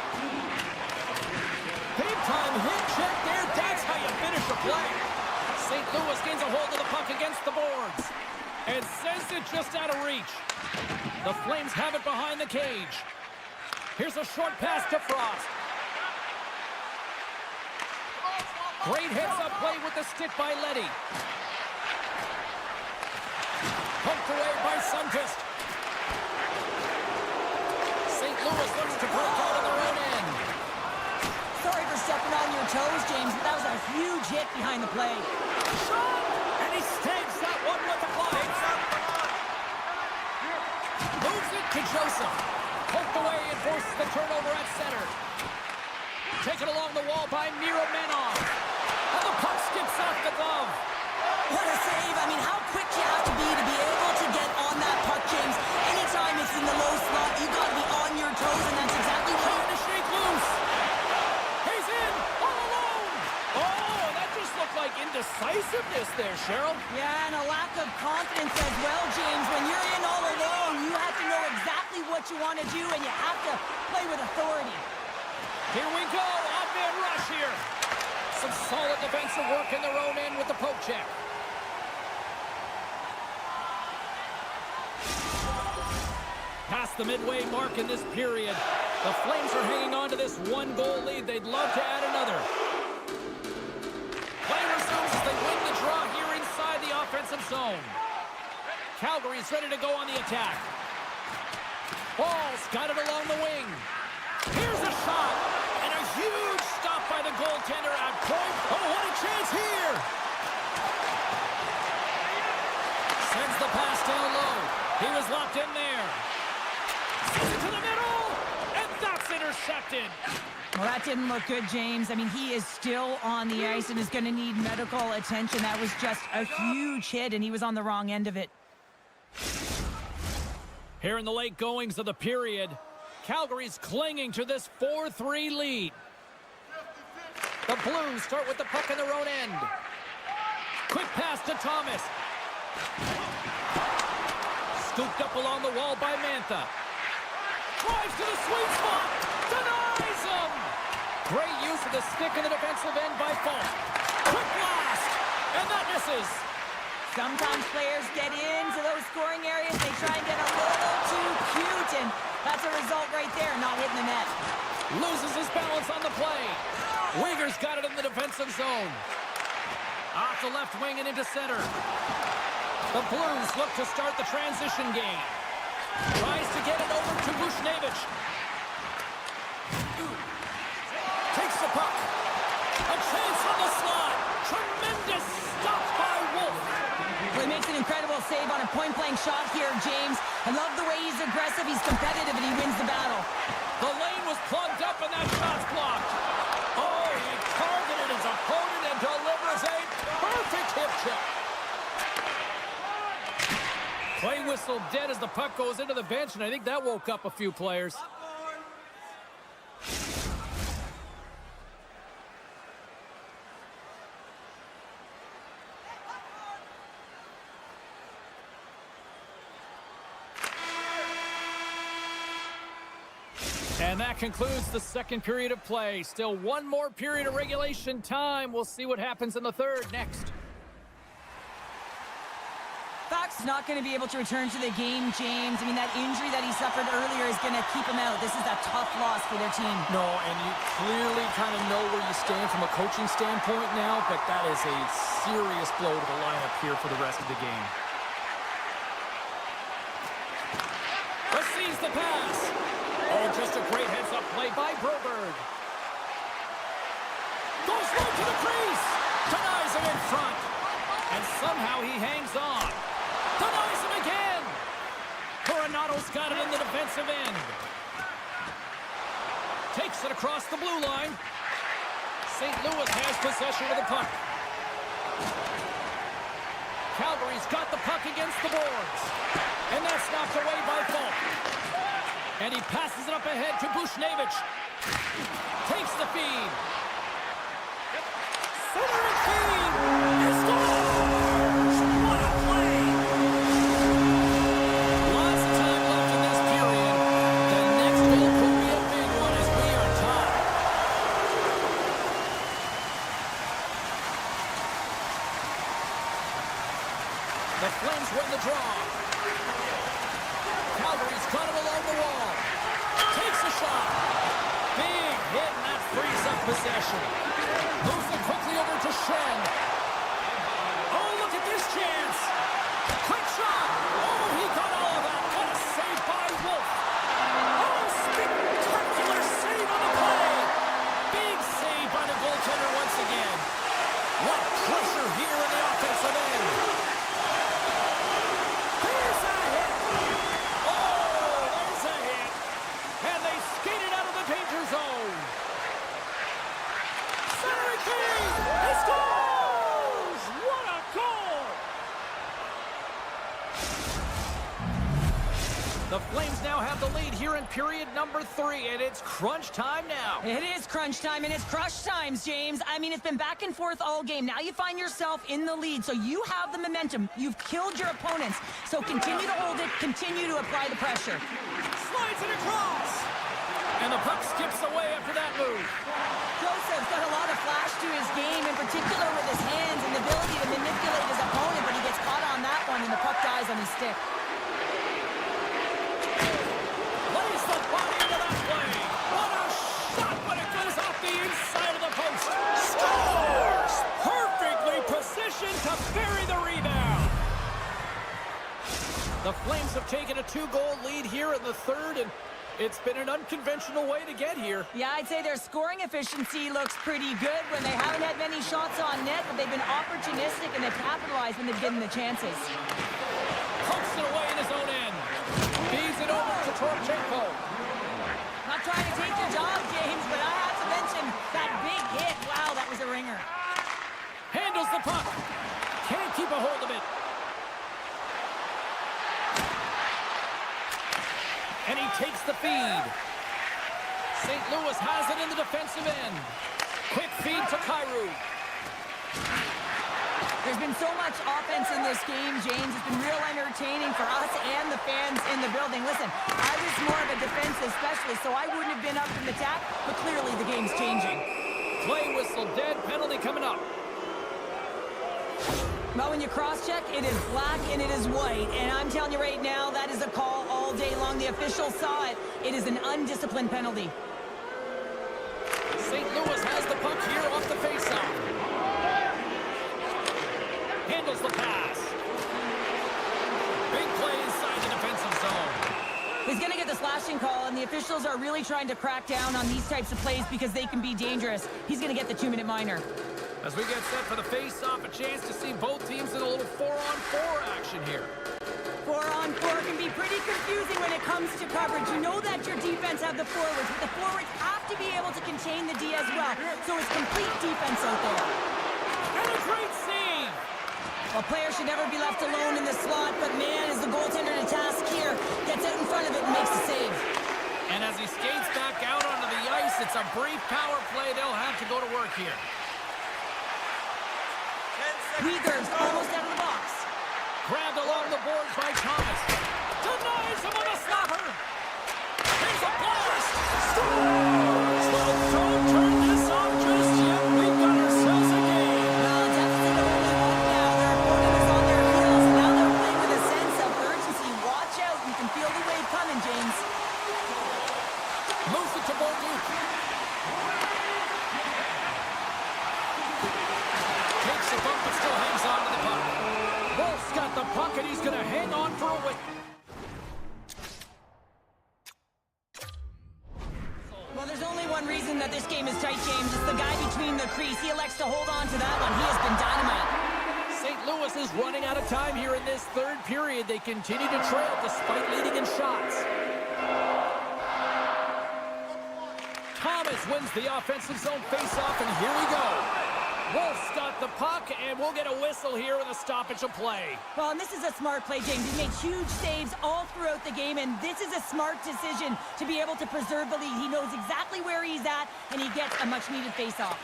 Big-time hit check there. That's how you finish a play. St. Louis gains a hold of the puck against the boards. And sends it just out of reach. The Flames have it behind the cage. Here's a short pass to Frost. Great heads-up play with the stick by Leddy. Poked away by Sundqvist. St. Louis looks to break out of their own end. Sorry for stepping on your toes, James, but that was a huge hit behind the play. Shot! And he stakes that one with the glove. Moves it to Joseph. Poked away and forces the turnover at center. Taken along the wall by Miro Menov. And the puck skips off the glove. What a save. I mean, how quick you have to be able to get on that puck, James. Anytime it's in the low slot, you got to be on your toes, and that's exactly what... Trying to shake loose. He's in, all alone. Oh, that just looked like indecisiveness there, Cheryl. Yeah, and a lack of confidence as well, James. When you're in all alone, you have to know exactly what you want to do, and you have to play with authority. Here we go, odd-man rush here. Some solid defensive work in their own end with the poke check. Past the midway mark in this period. The Flames are hanging on to this one-goal lead. They'd love to add another. Play resumes as they win the draw here inside the offensive zone. Calgary's ready to go on the attack. Ball's got it along the wing. Here's a shot. And a huge stop by the goaltender at point. Oh, what a chance here. Sends the pass down low. He was locked in there. Sends it to the middle. And that's intercepted. Well, that didn't look good, James. I mean, he is still on the ice and is going to need medical attention. That was just a huge hit, and he was on the wrong end of it. Here in the late goings of the period, Calgary's clinging to this 4-3 lead. The Blues start with the puck in their own end. Quick pass to Thomas. Scooped up along the wall by Mantha. Drives to the sweet spot. Denies him. Great use of the stick in the defensive end by Falk. Quick blast. And that misses. Sometimes players get into those scoring areas. They try and get a little too cute, and that's a result right there, not hitting the net. Loses his balance on the play. Uyghur's got it in the defensive zone. Off the left wing and into center. The Blues look to start the transition game. Tries to get it over to Bushnevich. Takes the puck. A chance on the slot. Tremendous stop by Wolf. Well, he makes an incredible save on a point-blank shot here, James. I love the way he's aggressive, he's competitive, and he wins the battle. The lane was plugged up and that shot's blocked. Oh, he targeted his opponent and delivers a perfect hip check. Play whistle dead as the puck goes into the bench, and I think that woke up a few players. And that concludes the second period of play. Still one more period of regulation time. We'll see what happens in the third next. Fox not going to be able to return to the game, James. I mean, that injury that he suffered earlier is going to keep him out. This is a tough loss for their team. No, and you clearly kind of know where you stand from a coaching standpoint now, but that is a serious blow to the lineup here for the rest of the game. Receives the pass. Oh, just a great heads-up play by Broberg. Goes right to the crease. Denies him in front. And somehow he hangs on. Denies him again. Coronato's got it in the defensive end. Takes it across the blue line. St. Louis has possession of the puck. Calgary's got the puck against the boards. And that's knocked away by Falk. And he passes it up ahead to Bushnevich. Takes the feed. Centering feed. He scores! What a play! Lots of time left in this period. The next goal could be a big one as we are tied. The Flames win the draw. Calgary's got him along the wall. Takes a shot. Big hit, and that frees up possession. Moves it quickly over to Shen. Oh, look at this chance. Quick shot. Oh, he got all of that. What a save by Wolf. Oh, spectacular save on the play. Big save by the goaltender once again. What pressure here in the offensive end. Here's a hit. Oh, there's a hit. And they skated out of the danger zone. Centering feed. He scores! What a goal! The Flames now have the lead here in period number 3, and it's crunch time now. It is crunch time, and it's crush times, James. I mean, it's been back and forth all game. Now you find yourself in the lead, so you have the momentum. You've killed your opponents, so continue to hold it, continue to apply the pressure. Slides it across. And the puck skips away after that move. Joseph's got a lot of flash to his game, in particular with his hands and the ability to manipulate his opponent, but he gets caught on that one and the puck dies on his stick. Lays the body into that play. What a shot when it goes off the inside of the post. Scores! Perfectly positioned to bury the rebound. The Flames have taken a 2-goal lead here in the third, and it's been an unconventional way to get here. Yeah, I'd say their scoring efficiency looks pretty good when they haven't had many shots on net, but they've been opportunistic and they've capitalized when they've given the chances. Pumps it away in his own end. Feeds it over to Torchenko. Not trying to take your job, James, but I have to mention that big hit. Wow, that was a ringer. Handles the puck. Can't keep a hold of it. And he takes the feed. St. Louis has it in the defensive end. Quick feed to Kyrou. There's been so much offense in this game, James. It's been real entertaining for us and the fans in the building. Listen, I was more of a defensive specialist, so I wouldn't have been up from the attack, but clearly the game's changing. Play whistle dead. Penalty coming up. Well, when you cross-check, it is black and it is white. And I'm telling you right now, that is a call all day long. The official saw it. It is an undisciplined penalty. St. Louis has the puck here off the faceoff. Handles the pass. Big play inside the defensive zone. He's going to get the slashing call, and the officials are really trying to crack down on these types of plays because they can be dangerous. He's going to get the 2-minute minor. As we get set for the face-off, a chance to see both teams in a little 4-on-4 action here. 4-on-4 can be pretty confusing when it comes to coverage. You know that your defense have the forwards, but the forwards have to be able to contain the D as well. So it's complete defense out there. And a great save! A player should never be left alone in the slot, but man, is the goaltender to task here. Gets out in front of it and makes the save. And as he skates back out onto the ice, it's a brief power play. They'll have to go to work here. Uyghur's almost out of the box. Grabbed along the boards by Thomas. Denies him on the slapper. Here's a blast. Scores! Well, don't turn this off just yet. We've got ourselves a game. Well, deficit of only one now. Their opponent is on their heels, and now they're playing with a sense of urgency. Watch out. You can feel the wave coming, James. Moves it to Bolduc. Takes the bump but still hangs on to the puck. Wolf's got the puck and he's going to hang on for a win. Well, there's only one reason that this game is tight, James. It's the guy between the crease. He elects to hold on to that one. He has been dynamite. St. Louis is running out of time here in this third period. They continue to trail despite leading in shots. Thomas wins the offensive zone faceoff, and here we go. Wolf's got the puck, and we'll get a whistle here with a stoppage of play. Well, and this is a smart play, James. He's made huge saves all throughout the game, and this is a smart decision to be able to preserve the lead. He knows exactly where he's at, and he gets a much-needed face-off.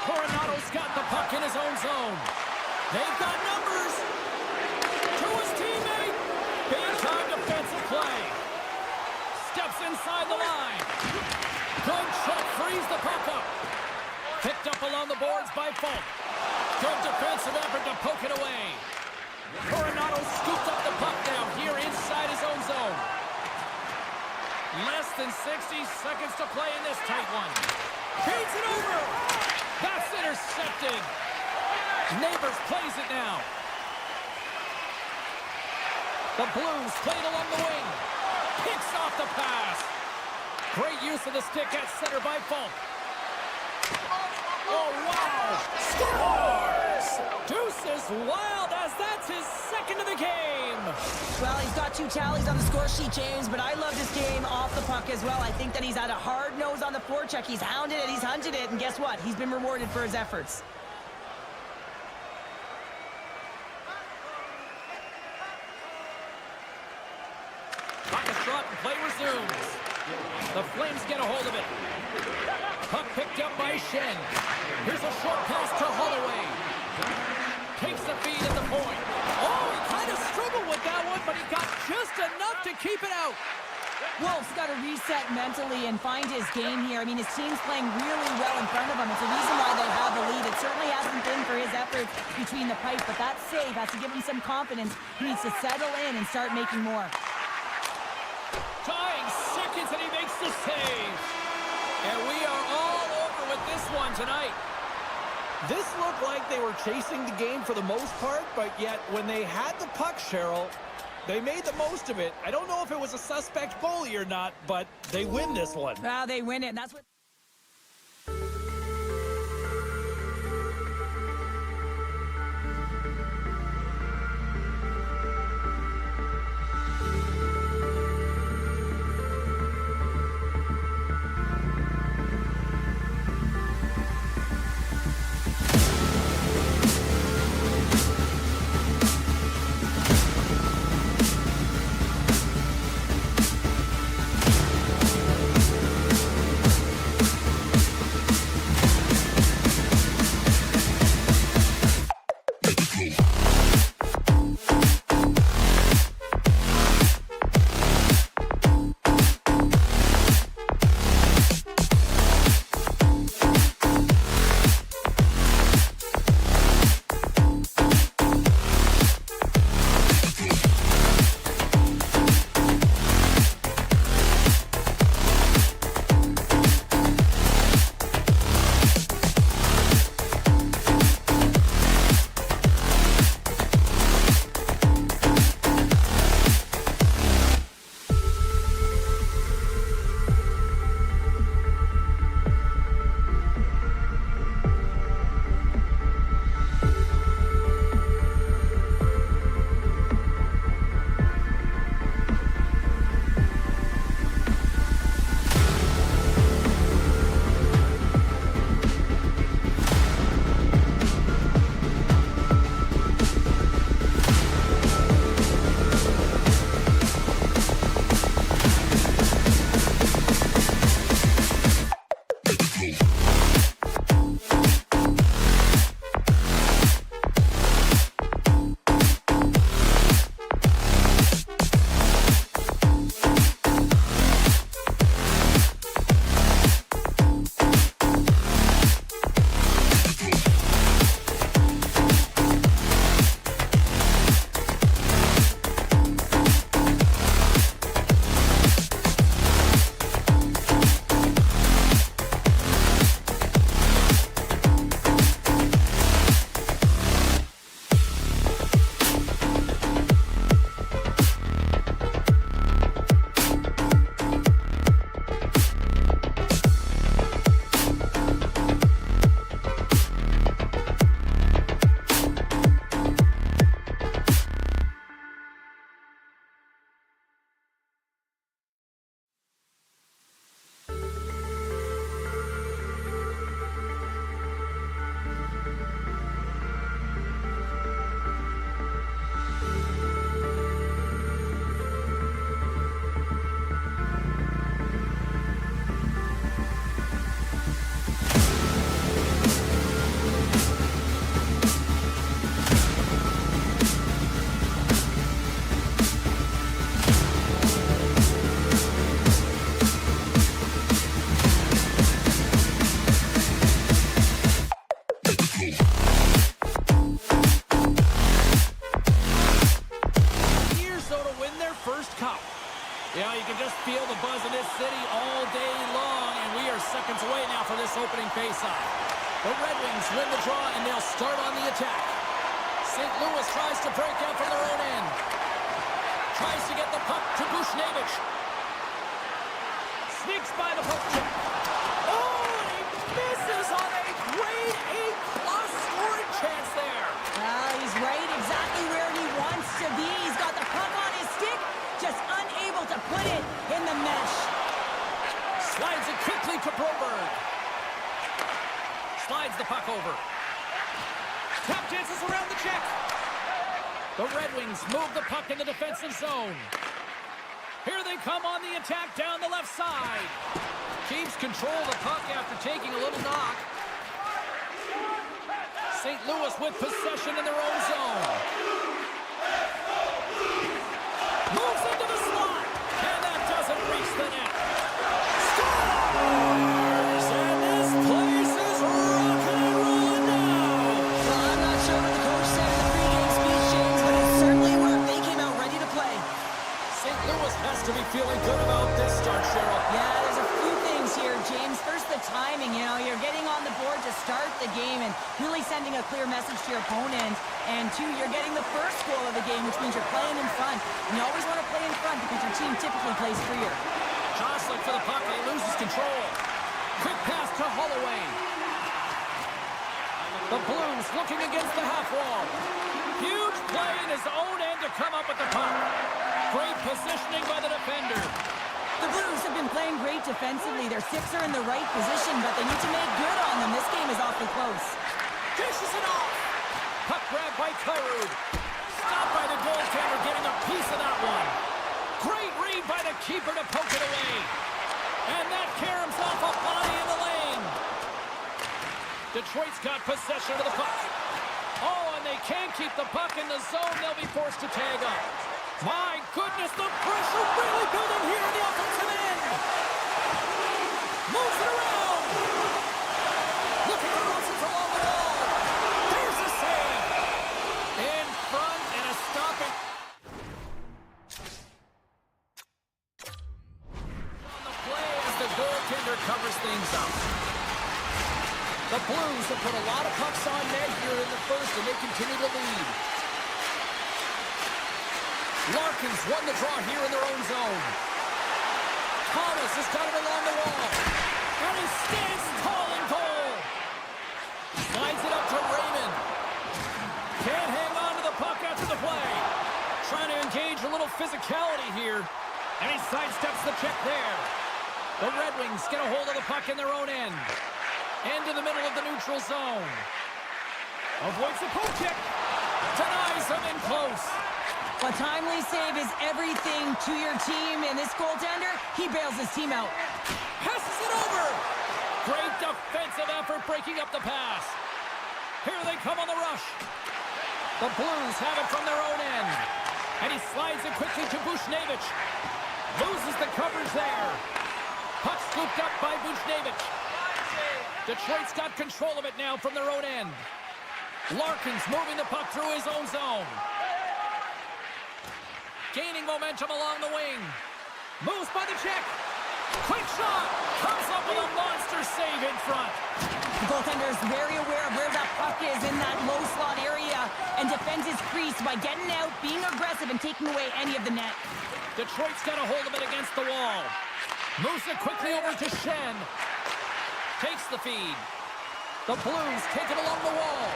Coronado's got the puck in his own zone. They've got numbers. To his teammate. Big-time defensive play. Steps inside the line. Good check, frees the puck up. Picked up along the boards by Falk. Good defensive effort to poke it away. Coronado scooped up the puck now here inside his own zone. Less than 60 seconds to play in this tight one. Feeds it over. That's intercepted. Neighbors plays it now. The Blues played along the wing. Picks off the pass. Great use of the stick at center by Falk. Oh, wow! Scores! Deuces wild as that's his second of the game. Well, he's got 2 tallies on the score sheet, James, but I love this game off the puck as well. I think that he's had a hard nose on the forecheck. He's hounded it, he's hunted it, and guess what? He's been rewarded for his efforts. Puck is dropped and play resumes. The Flames get a hold of it. Puck picked up by Shen. Here's a short pass to Holloway. Takes the feed at the point. Oh, he kind of struggled with that one, but he got just enough to keep it out. Wolf's got to reset mentally and find his game here. I mean, his team's playing really well in front of him. It's the reason why they have the lead. It certainly hasn't been for his efforts between the pipes, but that save has to give him some confidence. He needs to settle in and start making more. Dying seconds, and he makes the save. And we are all over with this one tonight. This looked like they were chasing the game for the most part, but yet when they had the puck, Cheryl, they made the most of it. I don't know if it was a suspect goalie or not, but they win this one. Well, they win it, and that's what... Yeah, you can just feel the buzz in this city all day long, and we are seconds away now for this opening faceoff. The Red Wings win the draw, and they'll start on the attack. St. Louis tries to break out from their own end. Tries to get the puck to Bushnevich. Sneaks by the puck check. Oh, and he misses on a grade A-plus scoring chance there. Well, he's right exactly where he wants to be. He's got the puck on his stick, just unable to put it in the mesh. Slides it quickly to Broberg. Slides the puck over. Tap dances around the check. The Red Wings move the puck in the defensive zone. Here they come on the attack down the left side. Keeps control of the puck after taking a little knock. St. Louis with possession in their own zone. Moves into the slot. And that doesn't reach too. You're getting the first goal of the game, which means you're playing in front. And you always want to play in front because your team typically plays freer. Jostling for the puck, and he loses control. Quick pass to Holloway. The Blues looking against the half wall. Huge play in his own end to come up with the puck. Great positioning by the defender. The Blues have been playing great defensively. Their six are in the right position, but they need to make good on them. This game is awfully close. Dishes it off. Puck grab by Kyrou. Stopped by the goaltender, getting a piece of that one. Great read by the keeper to poke it away. And that caroms off a body in the lane. Detroit's got possession of the puck. Oh, and they can't keep the puck in the zone. They'll be forced to tag up. My goodness, the pressure really building here in the offensive end. Moves it around. Looking for Wilson's along the wall. There's a save. In front and a stopping. On the play as the goaltender covers things up. The Blues have put a lot of pucks on net here in the first, and they continue to lead. Larkins won the draw here in their own zone. Thomas has got it along the wall. And he stands tall in goal. Slides it up to Raymond. Can't hang on to the puck after the play. Trying to engage a little physicality here. And he sidesteps the check there. The Red Wings get a hold of the puck in their own end. Into the middle of the neutral zone. Avoids the poke check. Denies him in close. A timely save is everything to your team, and this goaltender, he bails his team out. Passes it over. Great defensive effort breaking up the pass. Here they come on the rush. The Blues have it from their own end. And he slides it quickly to Buchnevich. Loses the coverage there. Puck scooped up by Buchnevich. Detroit's got control of it now from their own end. Larkins moving the puck through his own zone. Gaining momentum along the wing. Moves by the check. Quick shot. Comes up with a monster save in front. The goaltender is very aware of where that puck is in that low slot area and defends his crease by getting out, being aggressive, and taking away any of the net. Detroit's got a hold of it against the wall. Moves it quickly over to Shen. Takes the feed. The Blues take it along the wall.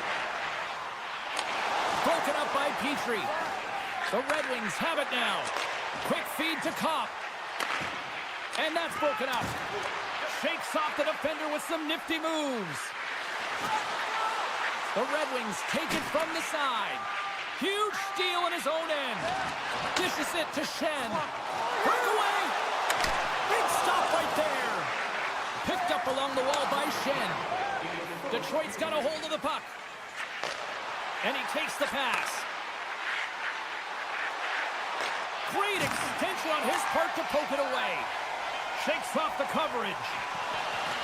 Broken up by Petrie. The Red Wings have it now. Quick feed to Kopp. And that's broken up. Shakes off the defender with some nifty moves. The Red Wings take it from the side. Huge steal in his own end. Dishes it to Shen. Breakaway. Big stop right there. Picked up along the wall by Shen. Detroit's got a hold of the puck. And he takes the pass. Great extension on his part to poke it away. Shakes off the coverage.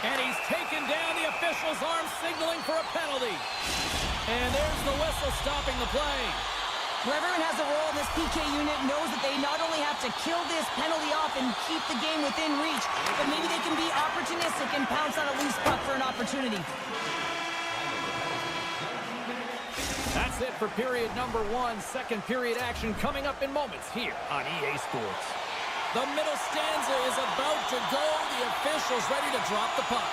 And he's taken down. The official's arm signaling for a penalty. And there's the whistle stopping the play. Whoever has a role in this PK unit knows that they not only have to kill this penalty off and keep the game within reach, but maybe they can be opportunistic and pounce on a loose puck for an opportunity. That's it for period number one. Second period action coming up in moments here on EA Sports. The middle stanza is about to go. The official's ready to drop the puck.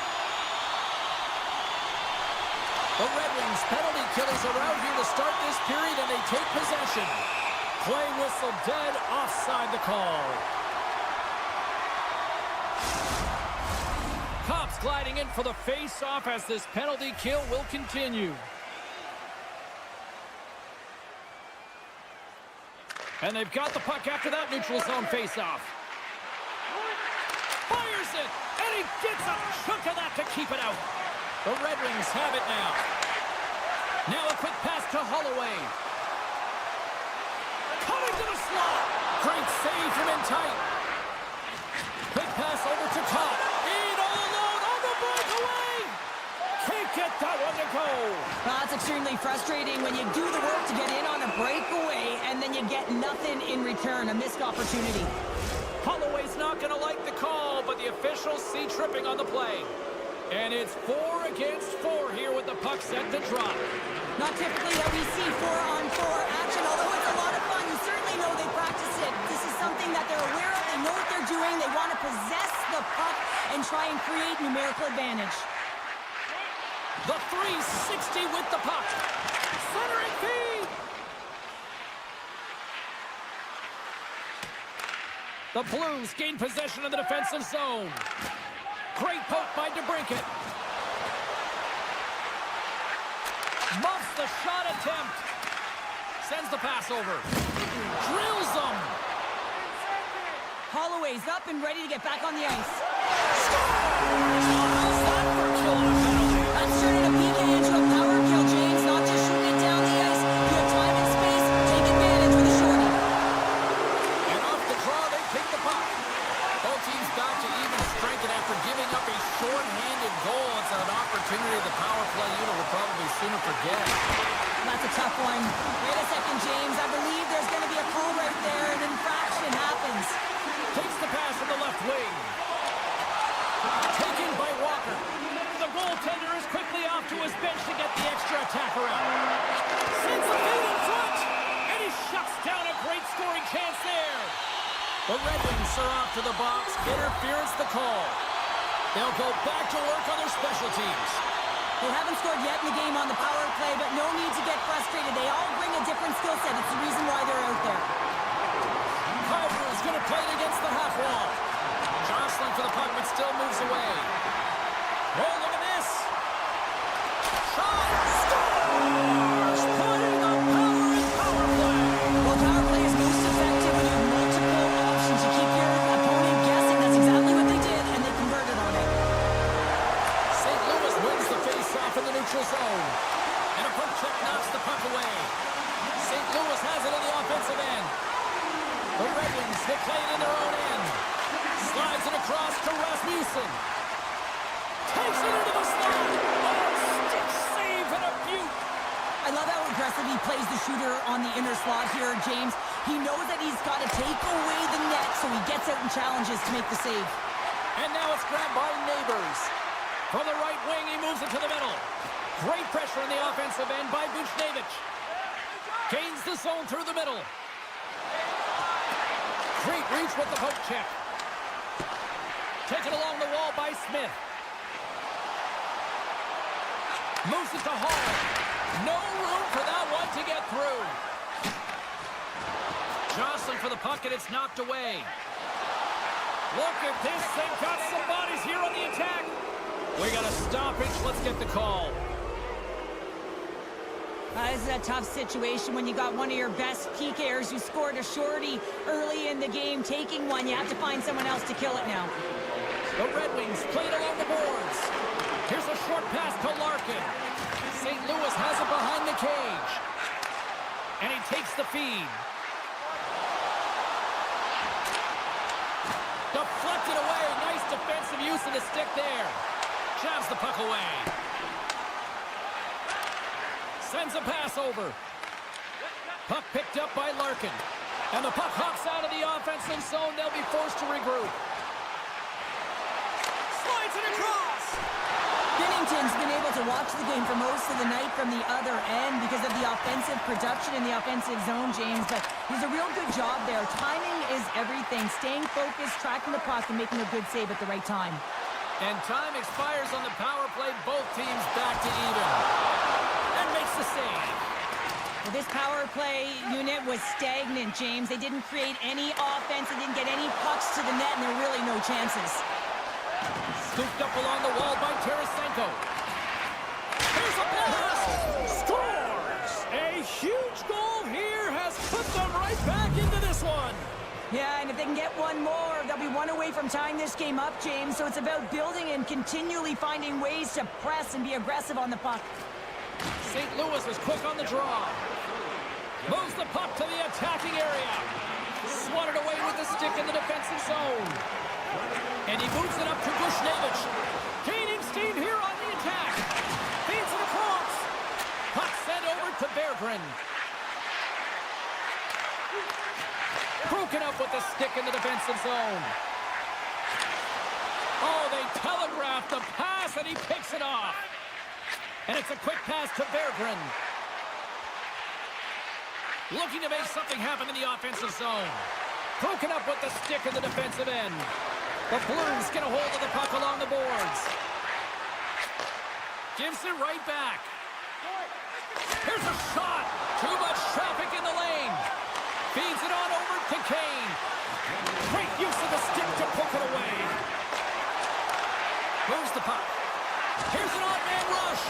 The Red Wings penalty killers are out here to start this period, and they take possession. Play whistle dead, offside the call. Kopp's gliding in for the face-off as this penalty kill will continue. And they've got the puck after that neutral zone face-off. Fires it, and he gets a chunk of that to keep it out. The Red Wings have it now. Now a quick pass to Holloway. Coming to the slot. Great save from in tight. Quick pass over to Kopp. In all alone on the breakaway. Can't get that one to go. Well, that's extremely frustrating when you do the work to get in on a breakaway and then you get nothing in return, a missed opportunity. Holloway's not going to like the call, but the officials see tripping on the play. And it's 4 against 4 here with the puck set to drop. Not typically that we see 4-on-4 action, although it's a lot of fun. You certainly know they practice it. This is something that they're aware of. They know what they're doing. They want to possess the puck and try and create numerical advantage. The 360 with the puck. Centering feed. The Blues gain possession of the defensive zone. Great poke by DeBrincat. Muffs the shot attempt. Sends the pass over. Drills them. Holloway's up and ready to get back on the ice. How's that for killing a penalty? That's turning a PK into a power kill, James. Not just shooting it down the ice. You have time and space. Take advantage with a shorty. And off the draw, they pick the puck. Both teams back to even strength, and after giving up a short-handed goal, it's an opportunity the power play unit will probably sooner forget. That's a tough one. Wait a second, James. I believe there's going to be a call right there. An infraction happens. Takes the pass from the left wing. Taken by Walker. The goaltender is quickly off to his bench to get the extra attacker out. Sends the feed in front. And he shuts down a great scoring chance there. The Red Wings are off to the box. Interference the call. They'll go back to work on their special teams. They haven't scored yet in the game on the power play, but no need to get frustrated. They all bring a different skill set. It's the reason why they're out there. Kyber is going to play it against the half wall. Jostling for the puck, but still moves away. Oh, look at this. Shot. Scores! Putting the power in power play. Well, power play is most effective when you have multiple options to keep your opponent guessing. That's exactly what they did, and they converted on it. St. Louis wins the face-off in the neutral zone. And a puck check knocks the puck away. St. Louis has it in the offensive end. The Red Wings, they play it in their own end. Slides it across to Rasmussen. Takes it into the slot. Oh, stick save and a beaut. I love how aggressive he plays the shooter on the inner slot here, James. He knows that he's got to take away the net, so he gets out and challenges to make the save. And now it's grabbed by Neighbors. From the right wing, he moves it to the middle. Great pressure on the offensive end by Buchnevich. Gains the zone through the middle. Great reach with the poke check. Taken along the wall by Smith. Moves it to Hall. No room for that one to get through. Jostling for the puck, and it's knocked away. Look at this. They've got some bodies here on the attack. We got a stoppage. Let's get the call. This is a tough situation when you got one of your best PKers who scored a shorty early in the game taking one. You have to find someone else to kill it now. The Red Wings played along the boards. Here's a short pass to Larkin. St. Louis has it behind the cage. And he takes the feed. Deflected away. Nice defensive use of the stick there. Jabs the puck away. Sends a pass over. Puck picked up by Larkin. And the puck hops out of the offensive zone. They'll be forced to regroup. Slides it across. Binnington's been able to watch the game for most of the night from the other end because of the offensive production in the offensive zone, James. But he's a real good job there. Timing is everything. Staying focused, tracking the puck, and making a good save at the right time. And time expires on the power play. Both teams back to even. And makes the save. Well, this power play unit was stagnant, James. They didn't create any offense. They didn't get any pucks to the net, and there were really no chances. Scooped up along the wall by Tarasenko. Here's a blast! Scores! A huge goal here has put them right back into this one. Yeah, and if they can get one more, they'll be one away from tying this game up, James. So it's about building and continually finding ways to press and be aggressive on the puck. St. Louis is quick on the draw. Moves the puck to the attacking area. Swatted away with the stick in the defensive zone. And he moves it up to Buchnevich. Gaining steam here on the attack. Feeds it across. Puck sent over to Berggren. Broken up with the stick in the defensive zone. Oh, they telegraphed the pass, and he picks it off. And it's a quick pass to Berggren. Looking to make something happen in the offensive zone. Broken up with the stick in the defensive end. The Blues get a hold of the puck along the boards. Gives it right back. Here's a shot. Too much traffic in the lane. Feeds it on over to Kane. Great use of the stick to poke it away. Moves the puck. Here's an odd-man rush.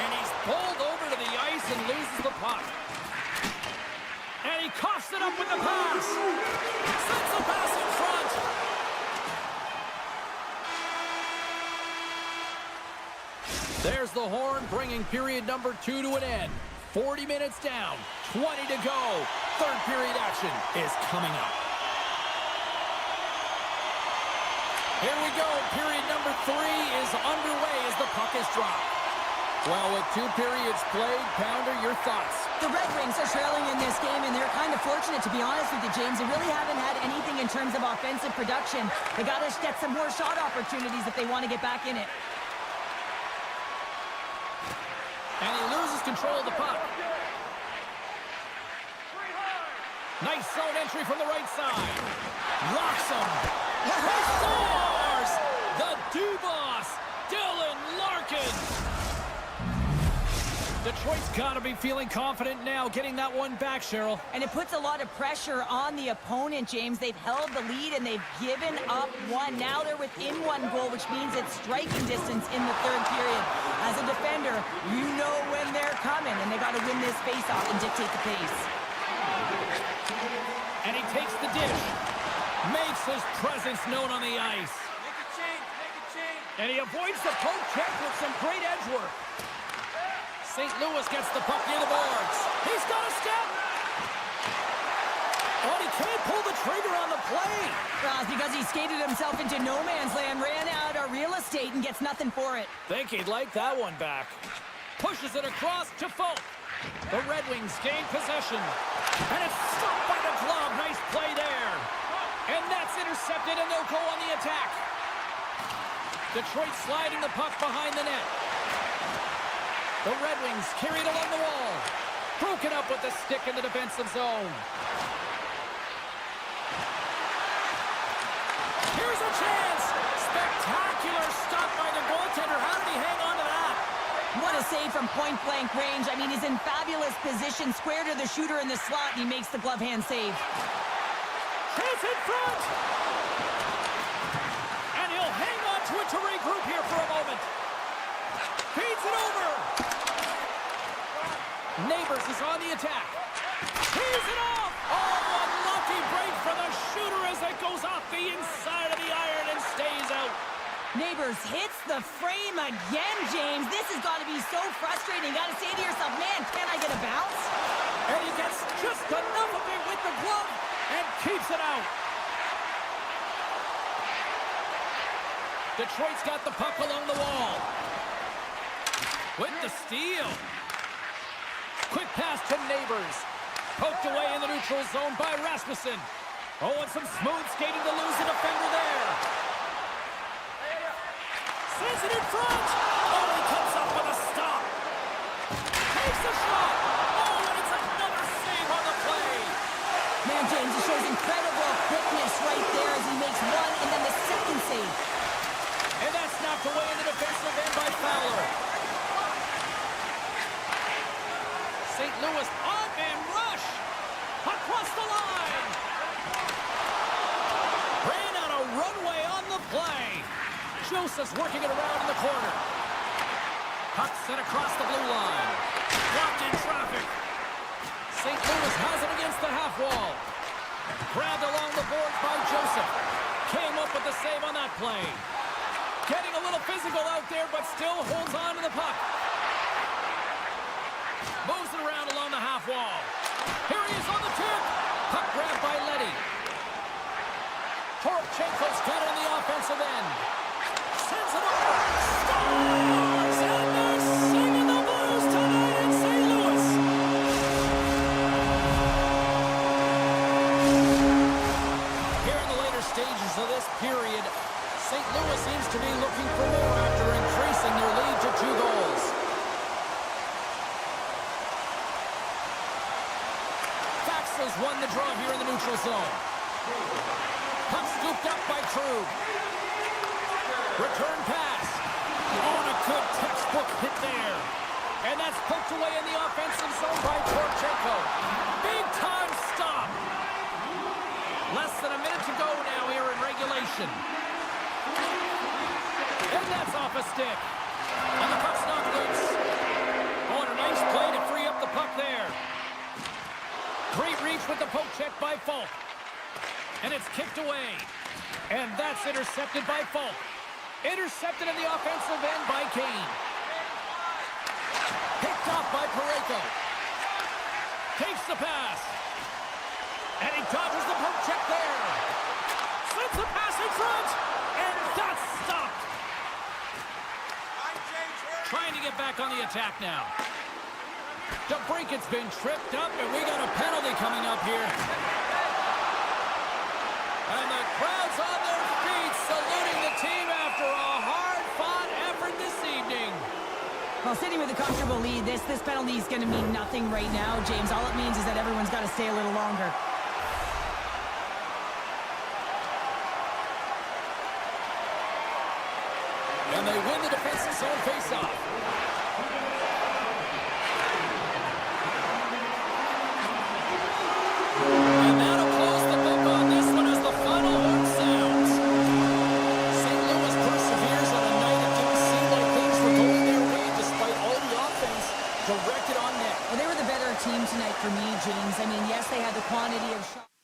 And he's bowled over to the ice and loses the puck. And he coughs it up with the pass. Sends the pass in front. There's the horn, bringing period number 2 to an end. 40 minutes down, 20 to go. Third period action is coming up. Here we go. Period number 3 is underway as the puck is dropped. Well, with 2 periods played, Pounder, your thoughts? The Red Wings are trailing in this game, and they're kind of fortunate, to be honest with you, James. They really haven't had anything in terms of offensive production. They got to get some more shot opportunities if they want to get back in it. And he loses control of the puck. Nice zone entry from the right side. Rocks him. He scores! The D-Boss, Dylan Larkin. Detroit's got to be feeling confident now, getting that one back, Cheryl. And it puts a lot of pressure on the opponent, James. They've held the lead, and they've given up one. Now they're within 1 goal, which means it's striking distance in the third period. As a defender, you know when they're coming, and they got to win this faceoff and dictate the pace. And he takes the dish. Makes his presence known on the ice. Make a change, make a change. And he avoids the poke check with some great edge work. St. Louis gets the puck near the boards. He's got a step. Oh, he can't pull the trigger on the play. Well, it's because he skated himself into no man's land, ran out of real estate, and gets nothing for it. Think he'd like that one back. Pushes it across to Folk. The Red Wings gain possession. And it's stopped by the glove. Nice play there. And that's intercepted, and they'll go on the attack. Detroit sliding the puck behind the net. The Red Wings carried along the wall. Broken up with the stick in the defensive zone. Here's a chance. Spectacular stop by the goaltender. How did he hang on to that? What a save from point-blank range. I mean, he's in fabulous position, square to the shooter in the slot, and he makes the glove hand save. Chance in front. And he'll hang on to it to regroup here for a moment. Feeds it over. Neighbors is on the attack. Tees it off. Oh, unlucky break for the shooter as it goes off the inside of the iron and stays out. Neighbors hits the frame again, James. This has got to be so frustrating. You got to say to yourself, man, can I get a bounce? And he gets just enough of it with the glove and keeps it out. Detroit's got the puck along the wall. With the steal. Quick pass to Neighbors. Poked away in the neutral zone by Rasmussen. Oh, and some smooth skating to lose the defender there. Sends it in front. Oh, he comes up with a stop. Takes a shot. Oh, and it's another save on the play. Man, James, he shows incredible quickness right there as he makes one and then the second save. And that's knocked away in the defensive end by Fowler. St. Louis on-man rush. Across the line. Ran out a runway on the play. Joseph's working it around in the corner. Puck sent across the blue line. Blocked in traffic. St. Louis has it against the half wall. Grabbed along the boards by Joseph. Came up with the save on that play. Getting a little physical out there, but still holds on to the puck. Moves it around along the half wall. Here he is on the tip. Puck grabbed by Letty. Horchenko's got it on the offensive end. Sends it over. Scores! And they're singing the blues tonight in St. Louis. Here in the later stages of this period, St. Whistles won the draw here in the neutral zone. Puck scooped up by True. Return pass. Oh, and a good textbook hit there. And that's poked away in the offensive zone by Torchenko. Big time stop. Less than a minute to go now here in regulation. And that's off a stick. And the puck's knocked loose. Oh, and a nice play to free up the puck there. Great reach with the poke check by Falk. And it's kicked away. And that's intercepted by Falk. Intercepted in the offensive end by Kane. Picked off by Parayko. Takes the pass. And he dodges the poke check there. Slips the pass in front. And that's stopped. Trying to get back on the attack now. DeBrinket's been tripped up, and we got a penalty coming up here. And the crowd's on their feet, saluting the team after a hard-fought effort this evening. Well, sitting with a comfortable lead, this penalty is going to mean nothing right now, James. All it means is that everyone's got to stay a little longer. And they win the defensive zone face-off. And that'll close the book on this one as the final horn sounds. St. Louis perseveres on a night it didn't seem like things were going their way despite all the offense directed on net. Well, they were the better team tonight for me, James. I mean, yes, they had the quantity of shots.